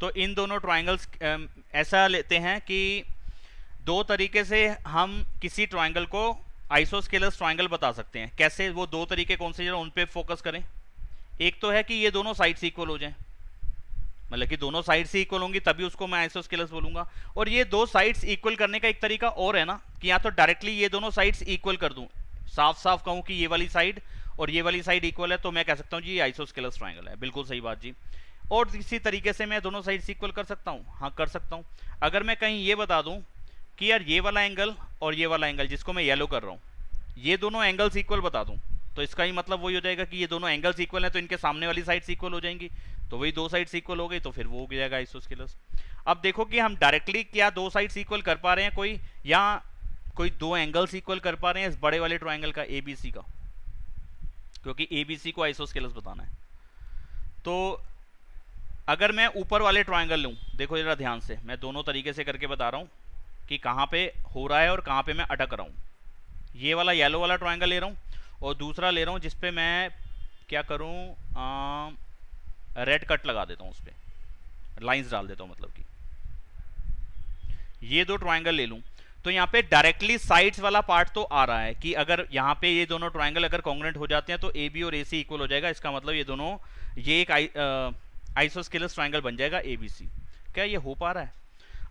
तो इन दोनों ट्रायंगल्स ऐसा लेते हैं कि दो तरीके से हम किसी ट्रायंगल को आइसोस्केलस ट्रायंगल बता सकते हैं। कैसे? वो दो तरीके कौन से, जरा उन पे फोकस करें। एक तो है कि ये दोनों साइड्स इक्वल हो जाएं, मतलब कि दोनों साइड से इक्वल होंगी तभी उसको मैं आइसोस्केलस बोलूंगा। और ये दो साइड्स इक्वल करने का एक तरीका और है ना कि या तो डायरेक्टली ये दोनों साइड्स इक्वल कर दूं, साफ साफ कहूं कि ये वाली साइड और ये वाली साइड इक्वल है तो मैं कह सकता हूं जी ये आइसोस्केलस ट्रायंगल है। बिल्कुल सही बात जी। और इसी तरीके से मैं दोनों साइड्स इक्वल कर सकता हूं, हाँ कर सकता हूं। अगर मैं कहीं ये बता दूं कि यार ये वाला एंगल और ये वाला एंगल जिसको मैं येलो कर रहा हूं, ये दोनों एंगल्स इक्वल बता दूं, तो इसका ही मतलब वही हो जाएगा कि ये दोनों एंगल्स इक्वल हैं तो इनके सामने वाली साइड्स इक्वल हो जाएंगी, तो वही दो साइड्स इक्वल हो गई तो फिर वो हो जाएगा आइसोस्केलस। अब देखो कि हम डायरेक्टली क्या दो साइड्स इक्वल कर पा रहे हैं कोई, या कोई दो एंगल्स इक्वल कर पा रहे हैं इस बड़े वाले ट्रायंगल का ABC का, क्योंकि ABC को आइसोस्केलस बताना है। तो अगर मैं ऊपर वाले ट्रायंगल लूं, देखो जरा ध्यान से, मैं दोनों तरीके से करके बता रहा हूं कि कहां पे हो रहा है और कहां पे मैं अटक रहा हूं। ये वाला येलो वाला ट्रायंगल ले रहा हूं और दूसरा ले रहा हूं जिसपे मैं क्या करूं, रेड कट लगा देता हूं, उस पर लाइंस डाल देता हूं, मतलब कि ये दो ट्रायंगल ले लूं तो यहाँ पे डायरेक्टली साइड्स वाला पार्ट तो आ रहा है कि अगर यहाँ पे ये दोनों ट्रायंगल अगर कॉन्ग्रुएंट हो जाते हैं तो AB और AC इक्वल हो जाएगा। इसका मतलब ये दोनों, ये एक आइसोस्केलस ट्रायंगल बन जाएगा ABC। क्या ये हो पा रहा है?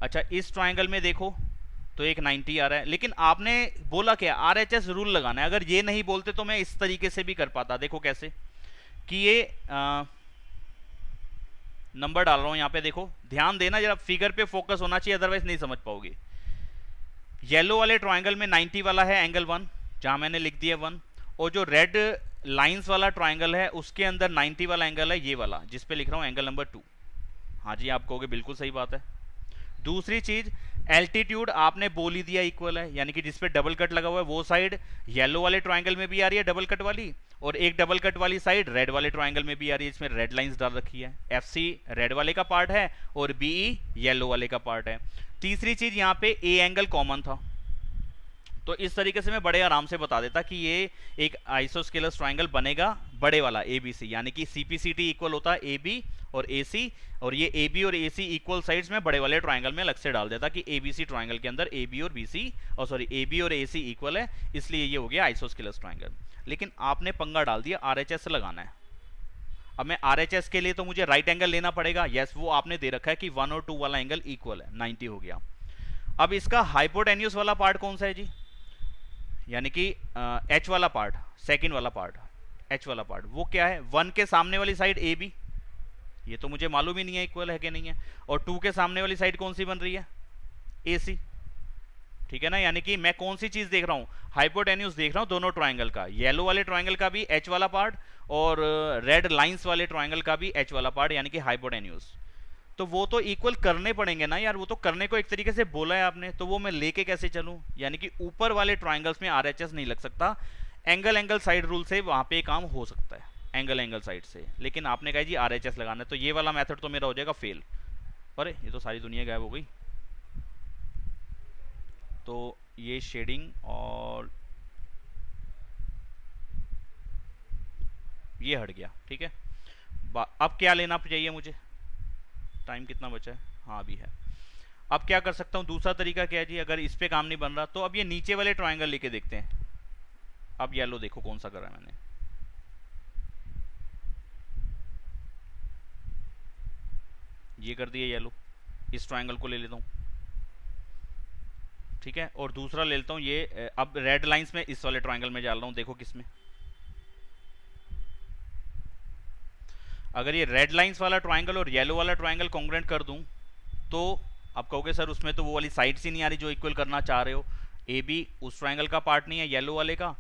अच्छा, इस ट्रायंगल में देखो तो एक 90 आ रहा है, लेकिन आपने बोला क्या, RHS रूल लगाना है। अगर ये नहीं बोलते तो मैं इस तरीके से भी कर पाता। देखो कैसे कि ये नंबर डाल रहा हूं यहाँ पे, देखो ध्यान देना जरा, फिगर पे फोकस होना चाहिए अदरवाइज नहीं समझ पाओगे। येलो वाले ट्रायंगल में 90 वाला है एंगल 1, जहां मैंने लिख दिया 1, और जो रेड लाइंस वाला ट्रायंगल है उसके अंदर 90 वाला एंगल है ये वाला, जिस पे लिख रहा हूं एंगल नंबर 2। हाँ जी, आप कहोगे बिल्कुल सही बात है। दूसरी चीज, एल्टीट्यूड आपने बोल ही दिया इक्वल है, यानी कि जिसपे डबल कट लगा हुआ है वो साइड येलो वाले ट्रायंगल में भी आ रही है डबल कट वाली, और एक डबल कट वाली साइड रेड वाले ट्रायंगल में भी आ रही है, इसमें रेड लाइंस डाल रखी है। FC रेड वाले का पार्ट है और BE येलो वाले का पार्ट है। तीसरी चीज, यहाँ पे A एंगल कॉमन था, तो इस तरीके से मैं बड़े आराम से बता देता कि ये एक आइसोस्केलस ट्रायंगल बनेगा बड़े वाला ABC, यानी कि CPCT इक्वल होता है AB और AC, और ये AB और AC इक्वल साइड्स में बड़े वाले ट्रायंगल में अलग से डाल देता कि ABC ट्रायंगल के अंदर AB और BC, और सॉरी AB और AC इक्वल है, इसलिए ये हो गया आइसोस्केलस ट्रायंगल। लेकिन आपने पंगा डाल दिया, RHS लगाना है। अब मैं RHS के लिए तो मुझे राइट एंगल लेना पड़ेगा। यस, वो आपने दे रखा है कि 1 और 2 वाला एंगल इक्वल है, 90 हो गया। अब इसका हाइपोटेन्यूज वाला पार्ट कौन सा है जी, यानी कि H वाला पार्ट, सेकंड वाला पार्ट, H वाला पार्ट, वो क्या है? 1 के सामने वाली साइड AB, ये तो मुझे मालूम ही नहीं है इक्वल है कि नहीं है, और 2 के सामने वाली साइड कौन सी बन रही है? AC, ठीक है ना। यानी कि मैं कौन सी चीज देख रहा हूं, हाइपोटेन्यूज देख रहा हूं दोनों ट्रायंगल का, येलो वाले ट्रायंगल का भी H वाला पार्ट और रेड लाइंस वाले ट्रायंगल का भी H वाला पार्ट, यानी कि हाइपोटेन्यूज। तो वो तो इक्वल करने पड़ेंगे ना यार, वो तो करने को एक तरीके से बोला है आपने, तो वो मैं लेके कैसे चलूं? यानी कि ऊपर वाले ट्रायंगल्स में RHS नहीं लग सकता, एंगल साइड रूल से वहां पे काम हो सकता है, एंगल साइड से। लेकिन आपने कहा जी RHS लगाना है, तो ये वाला मेथड तो मेरा हो जाएगा फेल। अरे ये तो सारी दुनिया गायब हो गई। तो ये शेडिंग और ये हट गया, ठीक है। अब क्या लेना चाहिए मुझे, टाइम कितना बचा है? हाँ अभी है। अब क्या कर सकता हूँ, दूसरा तरीका क्या है जी, अगर इस पे काम नहीं बन रहा तो अब ये नीचे वाले ट्रायंगल लेके देखते हैं। अब येलो देखो कौन सा करा है मैंने, ये कर दिया येलो, इस ट्रायंगल को ले लेता हूँ, ठीक है, और दूसरा ले लेता हूँ ये, अब रेड लाइंस में इस वाले ट्रायंगल में डाल रहा हूँ, देखो किसमें। अगर ये रेड लाइंस वाला ट्रायंगल और येलो वाला ट्रायंगल कॉन्ग्रुएंट कर दूं तो आप कहोगे सर उसमें तो वो वाली साइड्स ही नहीं आ रही जो इक्वल करना चाह रहे हो। ए बी उस ट्राइंगल का पार्ट नहीं है येलो वाले का,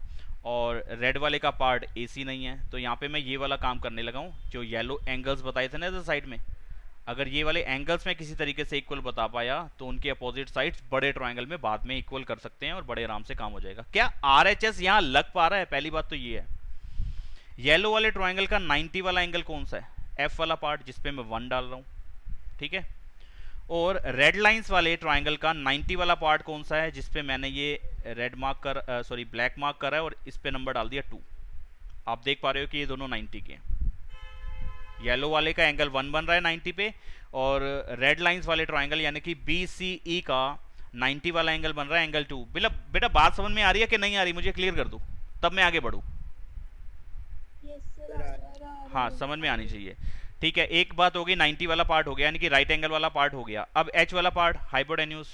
और रेड वाले का पार्ट ए सी नहीं है। तो यहाँ पे मैं ये वाला काम करने लगा हूँ, जो येलो एंगल्स बताए थे ना इधर साइड में, अगर ये वाले एंगल्स में किसी तरीके से इक्वल बता पाया तो उनके अपोजिट साइड्स बड़े ट्रायंगल में बाद में इक्वल कर सकते हैं और बड़े आराम से काम हो जाएगा। क्या आरएचएस यहाँ लग पा रहा है? पहली बात तो ये है। येलो वाले ट्रायंगल का 90 वाला एंगल कौन सा है? एफ वाला पार्ट जिसपे मैं 1 डाल रहा हूँ, ठीक है। और रेड लाइंस वाले ट्रायंगल का 90 वाला पार्ट कौन सा है जिसपे मैंने ये रेड मार्क कर सॉरी ब्लैक मार्क करा है और इस पे नंबर डाल दिया 2। आप देख पा रहे हो कि ये दोनों 90 के हैं। येलो वाले का एंगल 1 बन रहा है 90 पे, और रेड लाइंस वाले ट्रायंगल यानी कि BCE का 90 वाला एंगल बन रहा है एंगल 2। बेटा बात समझ में आ रही है कि नहीं आ रही? मुझे क्लियर कर दो तब मैं आगे बढ़ूँ। यस सर, हाँ समझ में आनी चाहिए, ठीक है। एक बात हो गई, 90 वाला पार्ट हो गया यानी कि राइट एंगल वाला पार्ट हो गया। अब एच वाला पार्ट हाइपोटेन्यूज,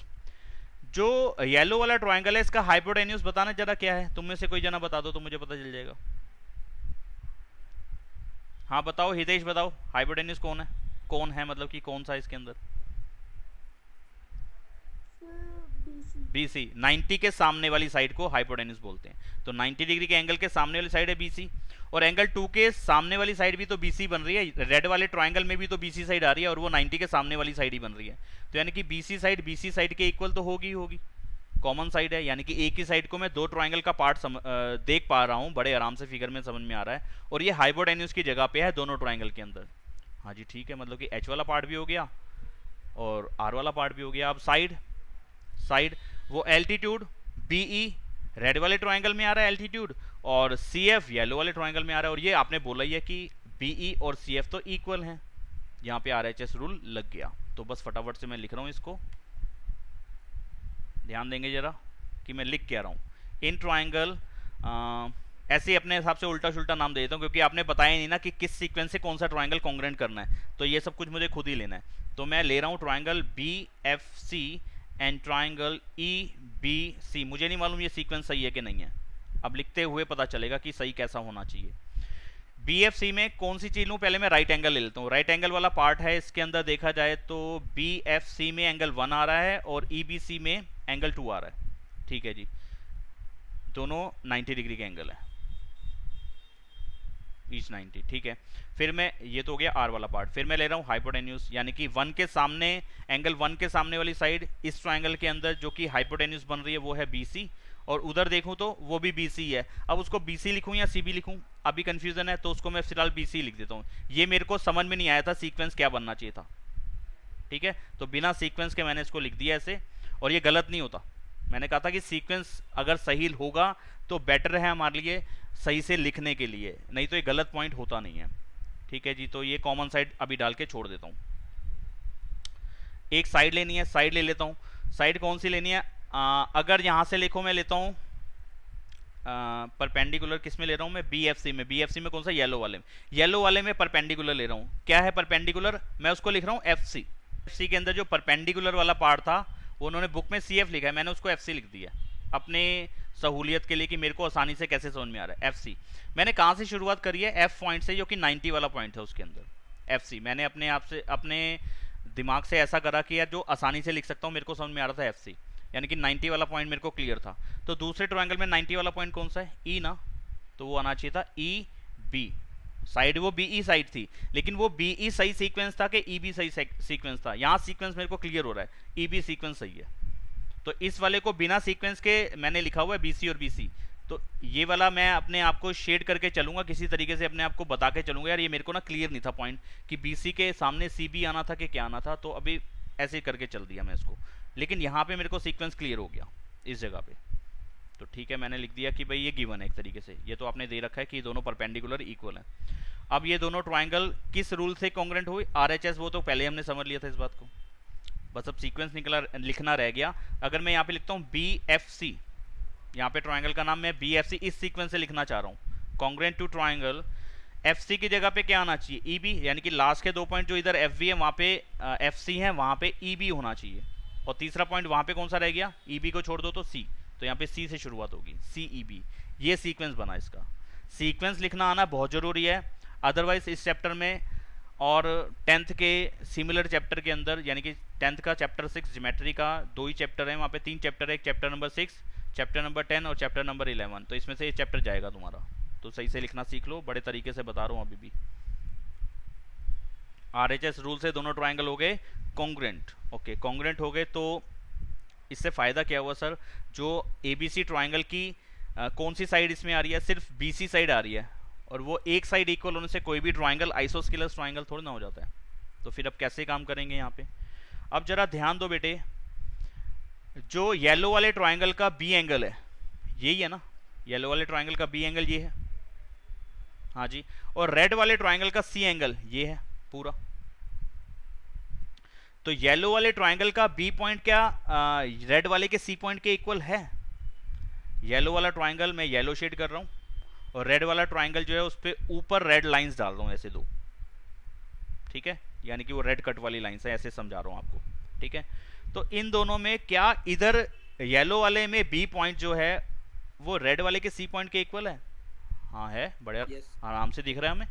जो येलो वाला ट्रायंगल है इसका हाइपोटेन्यूज बताना जरा क्या है? तुम में से कोई जना बता दो तो मुझे पता चल जाएगा। हाँ बताओ, हितेश बताओ, हाइपोटेन्यूज कौन है? कौन है मतलब कि कौन सा इसके अंदर? BC। 90 के सामने वाली साइड को हाइपोटेन्यूज बोलते हैं। तो 90 डिग्री के एंगल के सामने वाली साइड है BC, और एंगल 2 के सामने वाली साइड भी तो BC बन रही है। रेड वाले ट्रायंगल में भी तो BC साइड आ रही है और वो 90 के सामने वाली साइड ही बन रही है। तो यानी कि BC साइड के इक्वल तो होगी होगी, कॉमन साइड है। यानी कि एक ही साइड को मैं दो ट्रायंगल का पार्ट देख पा रहा हूँ, बड़े आराम से फिगर में समझ में आ रहा है, और ये हाइपोटेन्यूज की जगह पे है दोनों ट्रायंगल के अंदर। हाँ जी ठीक है, मतलब कि H वाला पार्ट भी हो गया और R वाला पार्ट भी हो गया। अब साइड वो एल्टीट्यूड BE रेड वाले ट्रायंगल में आ रहा है एल्टीट्यूड, और CF येलो वाले ट्रायंगल में आ रहा है। और ये आपने बोला ही है कि BE और CF तो इक्वल हैं, यहाँ पे RHS रूल लग गया। तो बस फटाफट से मैं लिख रहा हूँ इसको, ध्यान देंगे जरा कि मैं लिख क्या रहा हूँ। इन ट्रायंगल ऐसे अपने हिसाब से उल्टा सुल्टा नाम दे देता हूँ क्योंकि आपने बताया नहीं ना कि किस सीक्वेंस से कौन सा ट्रायंगल कॉन्ग्रेंट करना है, तो ये सब कुछ मुझे खुद ही लेना है। तो मैं ले रहा हूँ triangle BFC and triangle EBC। मुझे नहीं मालूम ये सीक्वेंस सही है कि नहीं है, अब लिखते हुए पता चलेगा कि सही कैसा होना चाहिए। BFC में कौन सी चीज लूँ? पहले मैं राइट एंगल ले लेता हूँ। राइट एंगल वाला पार्ट है इसके अंदर देखा जाए तो BFC में एंगल 1 आ रहा है और EBC में एंगल 2 आ रहा है, ठीक है जी। दोनों 90 डिग्री के एंगल है, ईच 90, ठीक है। फिर मैं, ये तो हो गया R वाला पार्ट, फिर मैं ले रहा हूँ हाइपोटेन्यूज, यानी कि 1 के सामने एंगल 1 के सामने वाली साइड इस ट्रायंगल के अंदर जो कि हाइपोटेन्यूज बन रही है वो है BC, और उधर देखूं तो वो भी BC है। अब उसको BC लिखूं या CB लिखूं, अभी कंफ्यूजन है, तो उसको मैं फिलहाल BC लिख देता हूं। ये मेरे को समझ में नहीं आया था सीक्वेंस क्या बनना चाहिए था, ठीक है। तो बिना सीक्वेंस के मैंने इसको लिख दिया ऐसे, और ये गलत नहीं होता। मैंने कहा था कि सीक्वेंस अगर सही होगा तो बेटर है हमारे लिए सही से लिखने के लिए, नहीं तो ये गलत पॉइंट होता नहीं है, ठीक है जी। तो ये कॉमन साइड अभी डाल के छोड़ देता हूँ। एक साइड लेनी है, साइड ले लेता हूँ। साइड कौन सी लेनी है? अगर यहाँ से लिखो, मैं लेता हूँ परपेंडिकुलर, किस में ले रहा हूँ मैं? BFC में। BFC में कौन सा? येलो वाले में। येलो वाले में परपेंडिकुलर ले रहा हूँ। क्या है परपेंडिकुलर? मैं उसको लिख रहा हूँ FC। FC के अंदर जो परपेंडिकुलर वाला पार्ट था वो उन्होंने बुक में CF लिखा है, मैंने उसको FC लिख दिया अपने सहूलियत के लिए कि मेरे को आसानी से कैसे समझ में आ रहा है। FC मैंने कहाँ से शुरुआत करी है? F पॉइंट से, जो कि 90 वाला पॉइंट है उसके अंदर। FC मैंने अपने आप से, अपने दिमाग से ऐसा करा कि यार जो आसानी से लिख सकता हूँ, मेरे को समझ में आ रहा था FC, यानी कि 90 वाला पॉइंट मेरे को क्लियर था। तो दूसरे ट्रायंगल में 90 वाला पॉइंट कौन सा है? E ना, तो वो आना चाहिए था EB। साइड वो BE साइड थी, लेकिन वो BE सही सीक्वेंस था कि EB सही सीक्वेंस था? यहाँ सीक्वेंस मेरे को क्लियर हो रहा है, EB सीक्वेंस सही है। तो इस वाले को बिना सीक्वेंस के मैंने लिखा हुआ है BC और BC। तो ये वाला मैं अपने आप को शेड करके चलूंगा, किसी तरीके से अपने आप को बता के चलूंगा यार ये मेरे को ना क्लियर नहीं था पॉइंट कि BC के सामने CB आना था कि क्या आना था, तो अभी ऐसे करके चल दिया मैं इसको। लेकिन यहाँ पे मेरे को सीक्वेंस क्लियर हो गया इस जगह पे, तो ठीक है मैंने लिख दिया कि भाई ये गिवन है एक तरीके से। ये तो आपने दे रखा है कि दोनों परपेंडिकुलर इक्वल हैं। अब ये दोनों ट्रायंगल किस रूल से कॉन्ग्रेंट हुए? RHS, वो तो पहले हमने समझ लिया था इस बात को, बस अब सीक्वेंस लिखना रह गया। अगर मैं यहाँ पे लिखता हूँ BFC, यहाँ पे ट्रायंगल का नाम मैं BFC इस सीक्वेंस से लिखना चाह रहा हूँ, कॉन्ग्रेंट टू ट्रायंगल। FC की जगह पे क्या आना चाहिए? EB, यानी कि लास्ट के दो पॉइंट जो इधर FB है वहाँ पे FC है, वहाँ पे EB होना चाहिए। और तीसरा पॉइंट वहाँ पे कौन सा रह गया? EB को छोड़ दो तो C, तो यहाँ पे C से शुरुआत होगी, CEB। ये सीक्वेंस बना इसका। सीक्वेंस लिखना आना बहुत ज़रूरी है, अदरवाइज इस चैप्टर में और 10th के सिमिलर चैप्टर के अंदर, यानी कि 10th का चैप्टर 6 ज्योमेट्री का 2 ही चैप्टर है, वहाँ पे 3 चैप्टर है। एक चैप्टर नंबर 6 चैप्टर नंबर 10 और चैप्टर नंबर 11, तो इसमें से ये चैप्टर जाएगा तुम्हारा, तो सही से लिखना सीख लो, बड़े तरीके से बता रहा हूँ अभी भी। RHS रूल से दोनों ट्राइंगल हो गए कॉन्ग्रेंट। ओके, कॉन्ग्रेंट हो गए तो इससे फ़ायदा क्या हुआ सर, जो ABC ट्राइंगल की कौन सी साइड इसमें आ रही है, सिर्फ BC साइड आ रही है, और वो एक साइड इक्वल होने से कोई भी ट्राइंगल आइसोस्केलस ट्राइंगल थोड़ी ना हो जाता है। तो फिर अब कैसे काम करेंगे यहाँ पे, अब जरा ध्यान दो बेटे, जो येलो वाले ट्राइंगल का बी एंगल है यही है ना, येलो वाले ट्राइंगल का बी एंगल ये है, हाँ जी, और रेड वाले ट्राइंगल का सी एंगल ये है पूरा। तो येलो वाले ट्राइंगल का बी पॉइंट क्या रेड वाले के सी पॉइंट के इक्वल है? येलो वाला ट्राइंगल मैं येलो शेड कर रहा हूं, और रेड वाला ट्राइंगल जो है उस पर ऊपर रेड लाइंस डाल रहा हूं, ऐसे दो, ठीक है, यानी कि वो रेड कट वाली लाइंस है, ऐसे समझा रहा हूं आपको, ठीक है। तो इन दोनों में क्या इधर येलो वाले में बी पॉइंट जो है वो रेड वाले के सी पॉइंट के इक्वल है? हाँ है, बड़े आराम से दिख रहा है हमें।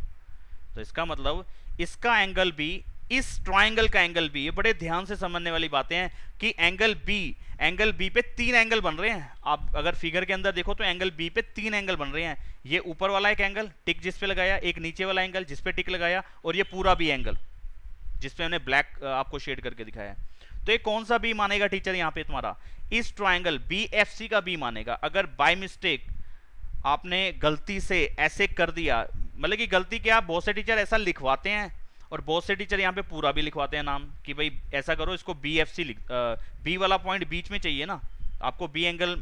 तो इसका मतलब इसका एंगल बी, इस ट्राइंगल का एंगल बी, ये बड़े ध्यान से समझने वाली बातें हैं कि एंगल बी पे 3 एंगल बन रहे हैं। आप अगर फिगर के अंदर देखो तो एंगल बी पे 3 एंगल बन रहे हैं। ये ऊपर वाला एक एंगल टिक जिस पे लगाया, एक नीचे वाला एंगल जिस पे टिक लगाया, और ये पूरा बी एंगल जिस पे हमने ब्लैक आपको शेड करके दिखाया है। तो ये कौन सा बी मानेगा टीचर यहाँ पे तुम्हारा? इस ट्राइंगल BFC का बी मानेगा। अगर बाय मिस्टेक आपने गलती से ऐसे कर दिया, मतलब कि गलती क्या, बहुत से टीचर ऐसा लिखवाते हैं और बहुत से टीचर यहाँ पे पूरा भी लिखवाते हैं नाम कि भाई ऐसा करो, इसको BFC बी वाला पॉइंट बीच में चाहिए ना, आपको बी एंगल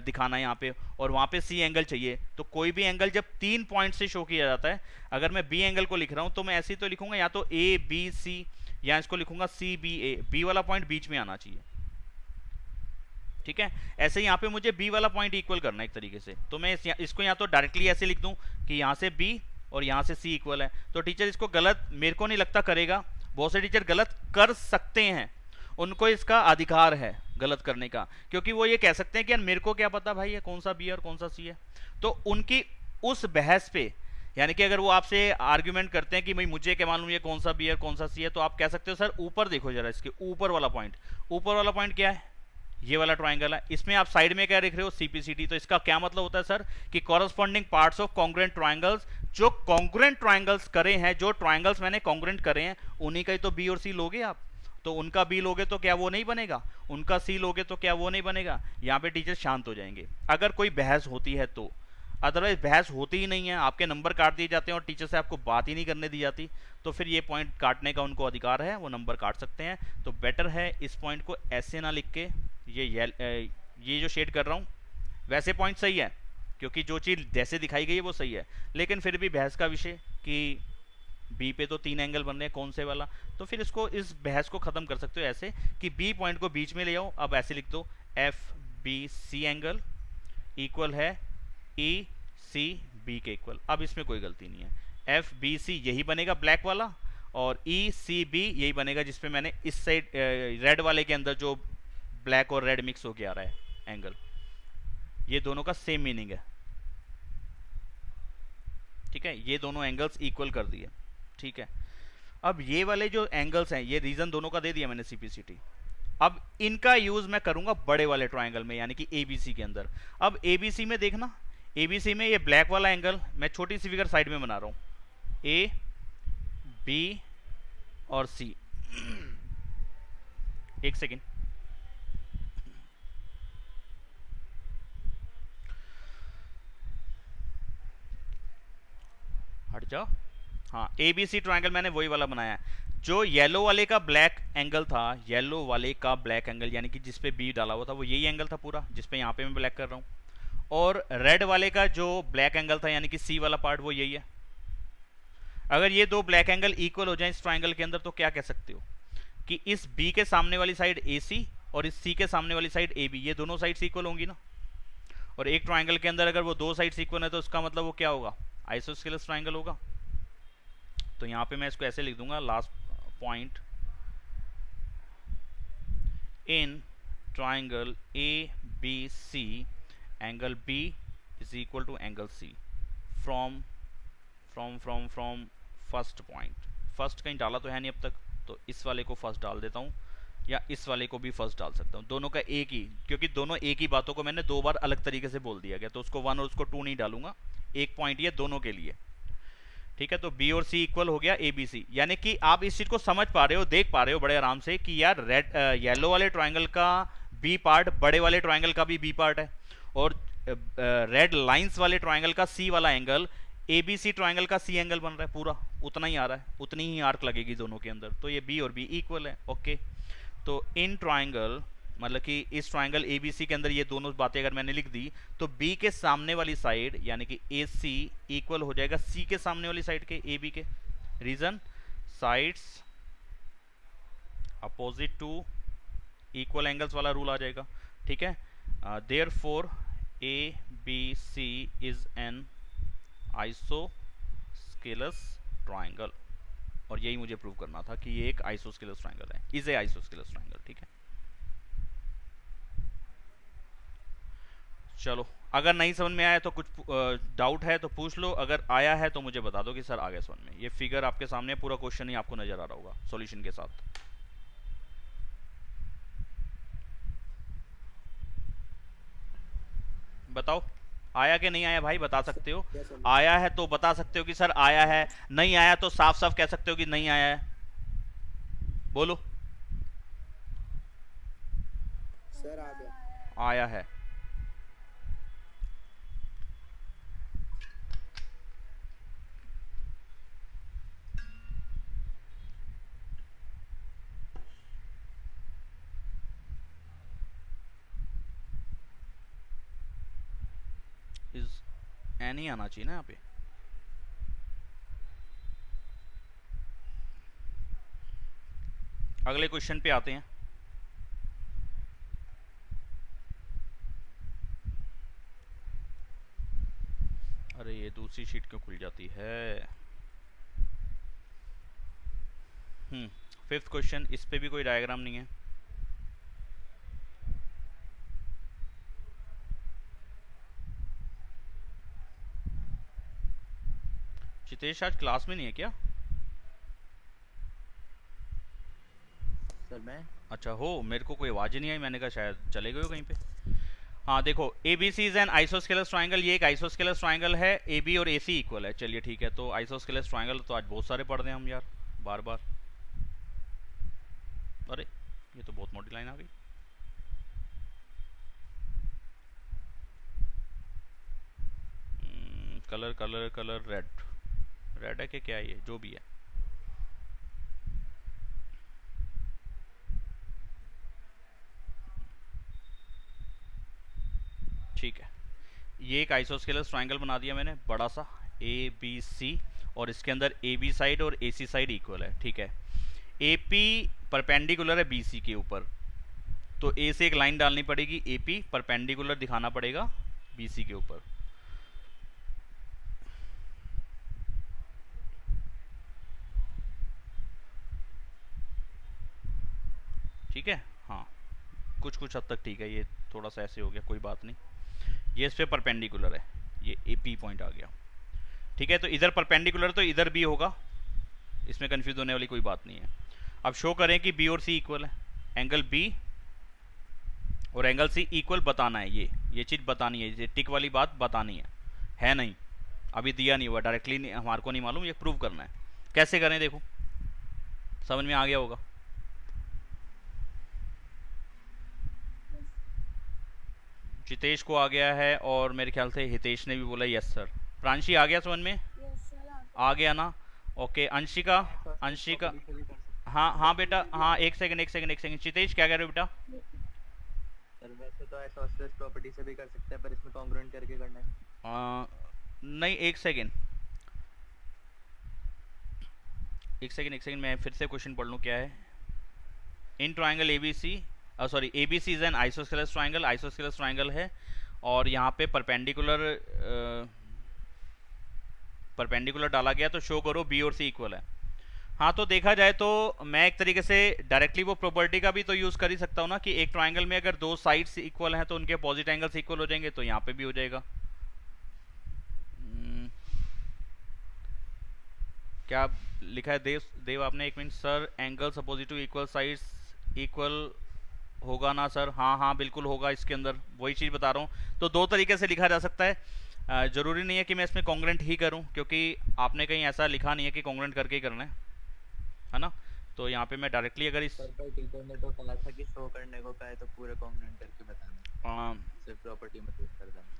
दिखाना है यहाँ पे, और वहाँ पे सी एंगल चाहिए। तो कोई भी एंगल जब 3 पॉइंट से शो किया जाता है, अगर मैं बी एंगल को लिख रहा हूँ तो मैं ऐसे ही तो लिखूंगा, या तो ABC, या इसको लिखूंगा CBA, बी वाला पॉइंट बीच में आना चाहिए, ठीक है। ऐसे यहाँ पे मुझे बी वाला पॉइंट इक्वल करना है एक तरीके से, तो मैं इसको यहाँ तो डायरेक्टली ऐसे लिख दूं कि यहाँ से बी और यहाँ से सी इक्वल है। तो टीचर इसको गलत मेरे को नहीं लगता करेगा, बहुत से टीचर गलत कर सकते हैं, उनको इसका अधिकार है गलत करने का, क्योंकि वो ये कह सकते हैं कि यार मेरे को क्या पता भाई ये कौन सा बी है और कौन सा सी है। तो उनकी उस बहस पे, यानी कि अगर वो आपसे आर्ग्यूमेंट करते हैं कि भाई मुझे क्या मालूम ये कौन सा बी है कौन सा सी है, तो आप कह सकते हो सर ऊपर देखो जरा, इसके ऊपर वाला पॉइंट, ऊपर वाला पॉइंट क्या है, ये वाला ट्राइंगल है, इसमें आप साइड में क्या लिख रहे हो, CPCT। तो इसका क्या मतलब होता है सर कि corresponding parts of congruent triangles, जो कॉन्ग्रुएंट ट्राइंगल्स करे हैं, जो ट्राइंगल्स मैंने कॉन्ग्रुएंट करे हैं, उन्हीं का ही तो बी और सी लोगे आप। तो उनका बी लोगे तो क्या वो नहीं बनेगा, उनका सी लोगे तो क्या वो नहीं बनेगा। यहाँ पे टीचर शांत हो जाएंगे अगर कोई बहस होती है तो, अदरवाइज बहस होती ही नहीं है, आपके नंबर काट दिए जाते हैं और टीचर से आपको बात ही नहीं करने दी जाती, तो फिर ये पॉइंट काटने का उनको अधिकार है, वो नंबर काट सकते हैं। तो बेटर है इस पॉइंट को ऐसे ना लिख के, ये जो शेड कर रहा हूँ, वैसे पॉइंट सही है क्योंकि जो चीज़ जैसे दिखाई गई है वो सही है, लेकिन फिर भी बहस का विषय कि बी पे तो 3 एंगल बन रहे हैं, कौन से वाला, तो फिर इसको, इस बहस को ख़त्म कर सकते हो ऐसे कि बी पॉइंट को बीच में ले आओ। अब ऐसे लिख दो FBC एंगल इक्वल है ECB के इक्वल। अब इसमें कोई गलती नहीं है, FBC यही बनेगा ब्लैक वाला, और ECB यही बनेगा जिसपे मैंने इस साइड रेड वाले के अंदर जो ब्लैक और रेड मिक्स होके आ रहा है एंगल, ये दोनों का सेम मीनिंग है, ठीक है। ये दोनों एंगल्स इक्वल कर दिए, ठीक है। अब ये वाले जो एंगल्स हैं, ये रीजन दोनों का दे दिया मैंने CPCT। अब इनका यूज मैं करूंगा बड़े वाले ट्राइंगल में, यानी कि ABC के अंदर। अब ABC में देखना, ABC में ये ब्लैक वाला एंगल मैं छोटी सी फिगर साइड में बना रहा हूं, A, B और C। एक सेकेंड, हट जाओ। हाँ, ABC ट्राइंगल मैंने वही वाला बनाया है, जो येलो वाले का ब्लैक एंगल था, येलो वाले का ब्लैक एंगल यानी कि जिस पे बी डाला हुआ था वो यही एंगल था पूरा, जिस पे यहाँ पे मैं ब्लैक कर रहा हूँ। और रेड वाले का जो ब्लैक एंगल था यानी कि सी वाला पार्ट, वो यही है। अगर ये दो ब्लैक एंगल इक्वल हो जाए इस ट्राइंगल के अंदर, तो क्या कह सकते हो कि इस बी के सामने वाली साइड AC और इस सी के सामने वाली साइड AB, ये दोनों साइड्स इक्वल होंगी ना। और एक ट्राइंगल के अंदर अगर वो दो साइड्स इक्वल है तो उसका मतलब वो क्या होगा, आइसोस्केलस ट्राइंगल होगा। तो यहाँ पे मैं इसको ऐसे लिख दूंगा, last point in triangle ABC angle B is equal to angle C from first point. First कहीं डाला तो है नहीं अब तक, तो इस वाले को फर्स्ट डाल देता हूँ, या इस वाले को भी फर्स्ट डाल सकता हूँ, दोनों का एक ही, क्योंकि दोनों एक ही बातों को मैंने दो बार अलग तरीके से बोल दिया गया, तो उसको 1 और उसको 2 नहीं डालूंगा, एक पॉइंट ये दोनों के लिए। ठीक है, तो बी और सी इक्वल हो गया ए बी सी, यानी कि आप इस चीज को समझ पा रहे हो, देख पा रहे हो बड़े आराम से कि यार रेड येलो वाले ट्राइंगल का बी पार्ट बड़े वाले ट्राइंगल का भी बी पार्ट है, और रेड लाइंस वाले ट्राइंगल का सी वाला angle A B C triangle का सी एंगल बन रहा है, पूरा उतना ही आ रहा है, उतनी ही आर्क लगेगी दोनों के अंदर, तो ये बी और बी इक्वल है। ओके, तो इन ट्राइंगल मतलब कि इस ट्राइंगल ए बी सी के अंदर ये दोनों बातें अगर मैंने लिख दी, तो बी के सामने वाली साइड यानी कि ए सी इक्वल हो जाएगा सी के सामने वाली साइड के, ए बी के। Reason, sides opposite to equal angles वाला रूल आ जाएगा। ठीक है, therefore A B C is an isosceles triangle, और यही मुझे प्रूव करना था कि ये एक आइसोस्केलस ट्राइंगल है, इज ए आइसोस्केलस ट्राइंगल। ठीक है, चलो अगर नहीं समझ में आया तो कुछ डाउट है तो पूछ लो, अगर आया है तो मुझे बता दो कि सर आ गया समझ में। ये फिगर आपके सामने पूरा क्वेश्चन ही आपको नजर आ रहा होगा सॉल्यूशन के साथ। बताओ आया कि नहीं आया भाई, बता सकते हो। Yes, sir. आया है तो बता सकते हो कि सर आया है, नहीं आया तो साफ साफ कह सकते हो कि नहीं आया है, बोलो। सर आ गया। आया है। इज एन ही आना चाहिए ना यहाँ पे। अगले क्वेश्चन पे आते हैं। अरे ये दूसरी शीट क्यों खुल जाती है। फिफ्थ क्वेश्चन, इस पे भी कोई डायग्राम नहीं है। चितेश आज क्लास में नहीं है क्या? सर मैं अच्छा हो, मेरे को कोई आवाज ही नहीं आई, मैंने कहा शायद चले गए हो कहीं पे। हाँ देखो, A B C is an isosceles triangle, ये एक आइसोस्केलस ट्राइंगल है, ए बी और ए सी इक्वल है। चलिए ठीक है, तो आइसोस्केलस ट्राइंगल तो आज बहुत सारे पढ़ रहे हैं हम यार, बार बार। अरे ये तो बहुत मोटी लाइन आ गई। Colour colour colour red, red है कि क्या है ये, जो भी है। ठीक है, ये एक आइसोस्केलस ट्राइंगल बना दिया मैंने बड़ा सा, ए बी सी, और इसके अंदर ए बी साइड और ए सी साइड इक्वल है। ठीक है, ए पी परपेंडिकुलर है बी सी के ऊपर, तो ए से एक लाइन डालनी पड़ेगी, ए पी परपेंडिकुलर दिखाना पड़ेगा बी सी के ऊपर। ठीक है, हाँ कुछ कुछ हद तक ठीक है, ये थोड़ा सा ऐसे हो गया, कोई बात नहीं। ये इस पे परपेंडिकुलर है, ये ए पी पॉइंट आ गया। ठीक है, तो इधर परपेंडिकुलर तो इधर भी होगा, इसमें कंफ्यूज होने वाली कोई बात नहीं है। अब शो करें कि बी और सी इक्वल है, एंगल बी और एंगल सी इक्वल बताना है, ये चीज़ बतानी है, ये टिक वाली बात बतानी है नहीं, अभी दिया नहीं हुआ डायरेक्टली, हमारे को नहीं मालूम, ये प्रूव करना है। कैसे करें देखो, समझ में आ गया होगा। जितेश को आ गया है, और मेरे ख्याल से हितेश ने भी बोला यस सर। प्रांशी आ गया समझ में? यस सर आ गया ना? ओके, अंशिका, अंशिका, हाँ हाँ बेटा, हाँ एक सेकंड। चितेश क्या कह रहे हो बेटा? सर वैसे तो आइसोस्केलस प्रॉपर्टी से भी कर सकते हैं, पर इसमें कॉन्ग्रुएंट करके करना है। नहीं एक सेकंड, मैं फिर से क्वेश्चन पढ़ लूँ क्या है। In triangle A B C, sorry A B C is an isosceles triangle, isosceles triangle है, और यहाँ पे परपेंडिकुलर डाला गया, तो शो करो बी और सी इक्वल है। हाँ, तो देखा जाए तो मैं एक तरीके से डायरेक्टली वो प्रॉपर्टी का भी तो यूज़ कर ही सकता हूँ ना, कि एक ट्राइंगल में अगर दो साइड्स इक्वल हैं तो उनके अपोजिट एंगल्स इक्वल हो जाएंगे, तो यहाँ पे भी हो जाएगा। क्या लिखा है देव आपने, एक minute sir, angles opposite to equal sides equal होगा ना सर? हाँ हाँ बिल्कुल होगा, इसके अंदर वही चीज़ बता रहा हूँ। तो दो तरीके से लिखा जा सकता है, ज़रूरी नहीं है कि मैं इसमें कॉन्ग्रेंट ही करूँ, क्योंकि आपने कहीं ऐसा लिखा नहीं है कि कॉन्ग्रेंट करके ही करना है ना। तो यहाँ पे मैं डायरेक्टली अगर इस सर पर टीचर ने तो कहा था कि शो करने को कहे तो पूरे कॉन्ग्रुएंट करके बताना, सिर्फ प्रॉपर्टी में यूज कर देना।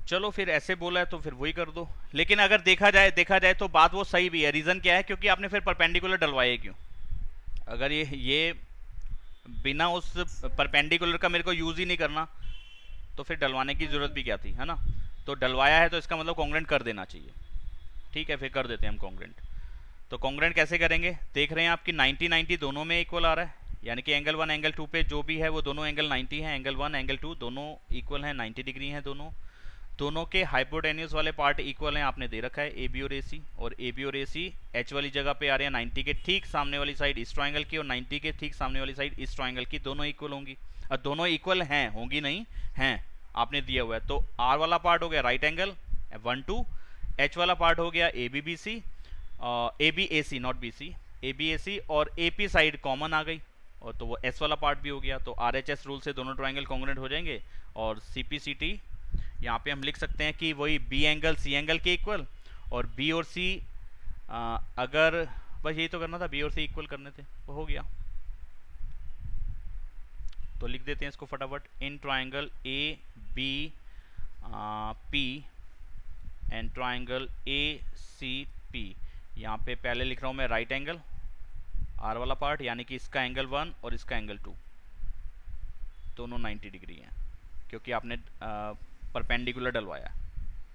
चलो फिर ऐसे बोला है तो फिर वही कर दो। लेकिन अगर देखा जाए तो बात वो सही भी है। रीज़न क्या है? क्योंकि आपने फिर परपेंडिकुलर डलवाए क्यों? अगर ये बिना उस परपेंडिकुलर का मेरे को यूज़ ही नहीं करना तो फिर डलवाने की ज़रूरत भी क्या थी, है ना। तो डलवाया है तो इसका मतलब कॉन्ग्रेंट कर देना चाहिए। ठीक है, फिर कर देते हैं हम कॉन्ग्रेंट। तो कॉन्ग्रेंट कैसे करेंगे? देख रहे हैं आपकी 90-90 दोनों में इक्वल आ रहा है, यानी कि एंगल 1 एंगल 2 पे जो भी है वो दोनों एंगल 90 है। एंगल 1 एंगल 2 दोनों इक्वल हैं, 90 डिग्री हैं दोनों के हाइपोटेन्यूस वाले पार्ट इक्वल हैं, आपने दे रखा है ए बी और ए सी। और ए बी और ए सी एच वाली जगह पे आ रहे हैं 90 के ठीक सामने वाली साइड इस ट्राइंगल की और 90 के ठीक सामने वाली साइड इस ट्राइंगल की, दोनों इक्वल होंगी। और दोनों इक्वल हैं, होंगी नहीं हैं, आपने दिया हुआ है। तो आर वाला पार्ट हो गया राइट एंगल 1 2, एच वाला पार्ट हो गया A B B C, A B A C not B C, A B A C, और ए पी साइड कॉमन आ गई और तो वो एस वाला पार्ट भी हो गया। तो आर एच एस रूल से दोनों ट्राइंगल कॉन्ग्रुएंट हो जाएंगे। और सी पी सी टी यहाँ पे हम लिख सकते हैं कि वही बी एंगल सी एंगल के इक्वल, और बी और सी अगर बस यही तो करना था, बी और सी इक्वल करने थे, वो हो गया। तो लिख देते हैं इसको फटाफट, in triangle A B P and triangle A C P. यहाँ पे पहले लिख रहा हूँ मैं राइट एंगल आर वाला पार्ट, यानी कि इसका एंगल 1 और इसका एंगल 2 दोनों 90 डिग्री हैं, क्योंकि आपने परपेंडिकुलर डलवाया।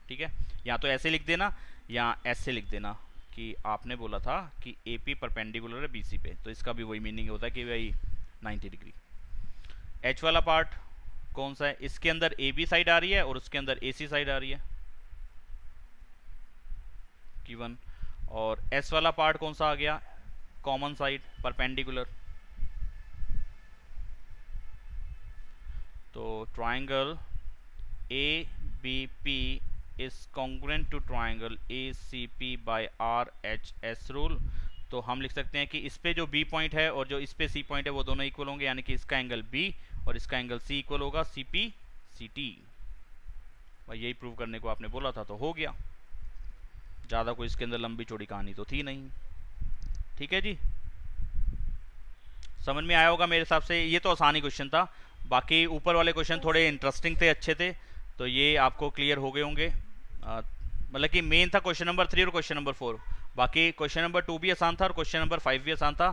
ठीक है, या तो ऐसे लिख देना या ऐसे लिख देना कि आपने बोला था कि ए पी परपेंडिकुलर है बी सी पे, तो इसका भी वही मीनिंग होता है कि भाई 90 डिग्री। एच वाला पार्ट कौन सा है? इसके अंदर ए बी साइड आ रही है और उसके अंदर ए सी साइड आ रही है गिवन। और एस वाला पार्ट कौन सा आ गया? Common side perpendicular. तो triangle A B P is congruent to triangle A C P by R H S rule. तो हम लिख सकते हैं कि इस पे जो बी पॉइंट है और जो इस पे सी पॉइंट है वो दोनों इक्वल होंगे, यानी कि इसका एंगल बी और इसका एंगल सी इक्वल होगा सी पी सी टी। भाई यही प्रूव करने को आपने बोला था तो हो गया, ज़्यादा कोई इसके अंदर लंबी चौड़ी कहानी तो थी नहीं। ठीक है जी, समझ में आया होगा मेरे हिसाब से। ये तो आसानी क्वेश्चन था, बाकी ऊपर वाले क्वेश्चन थोड़े इंटरेस्टिंग थे, अच्छे थे, तो ये आपको क्लियर हो गए होंगे। मतलब कि मेन था क्वेश्चन नंबर 3 और क्वेश्चन नंबर 4, बाकी क्वेश्चन नंबर 2 भी आसान था और क्वेश्चन नंबर 5 भी आसान था।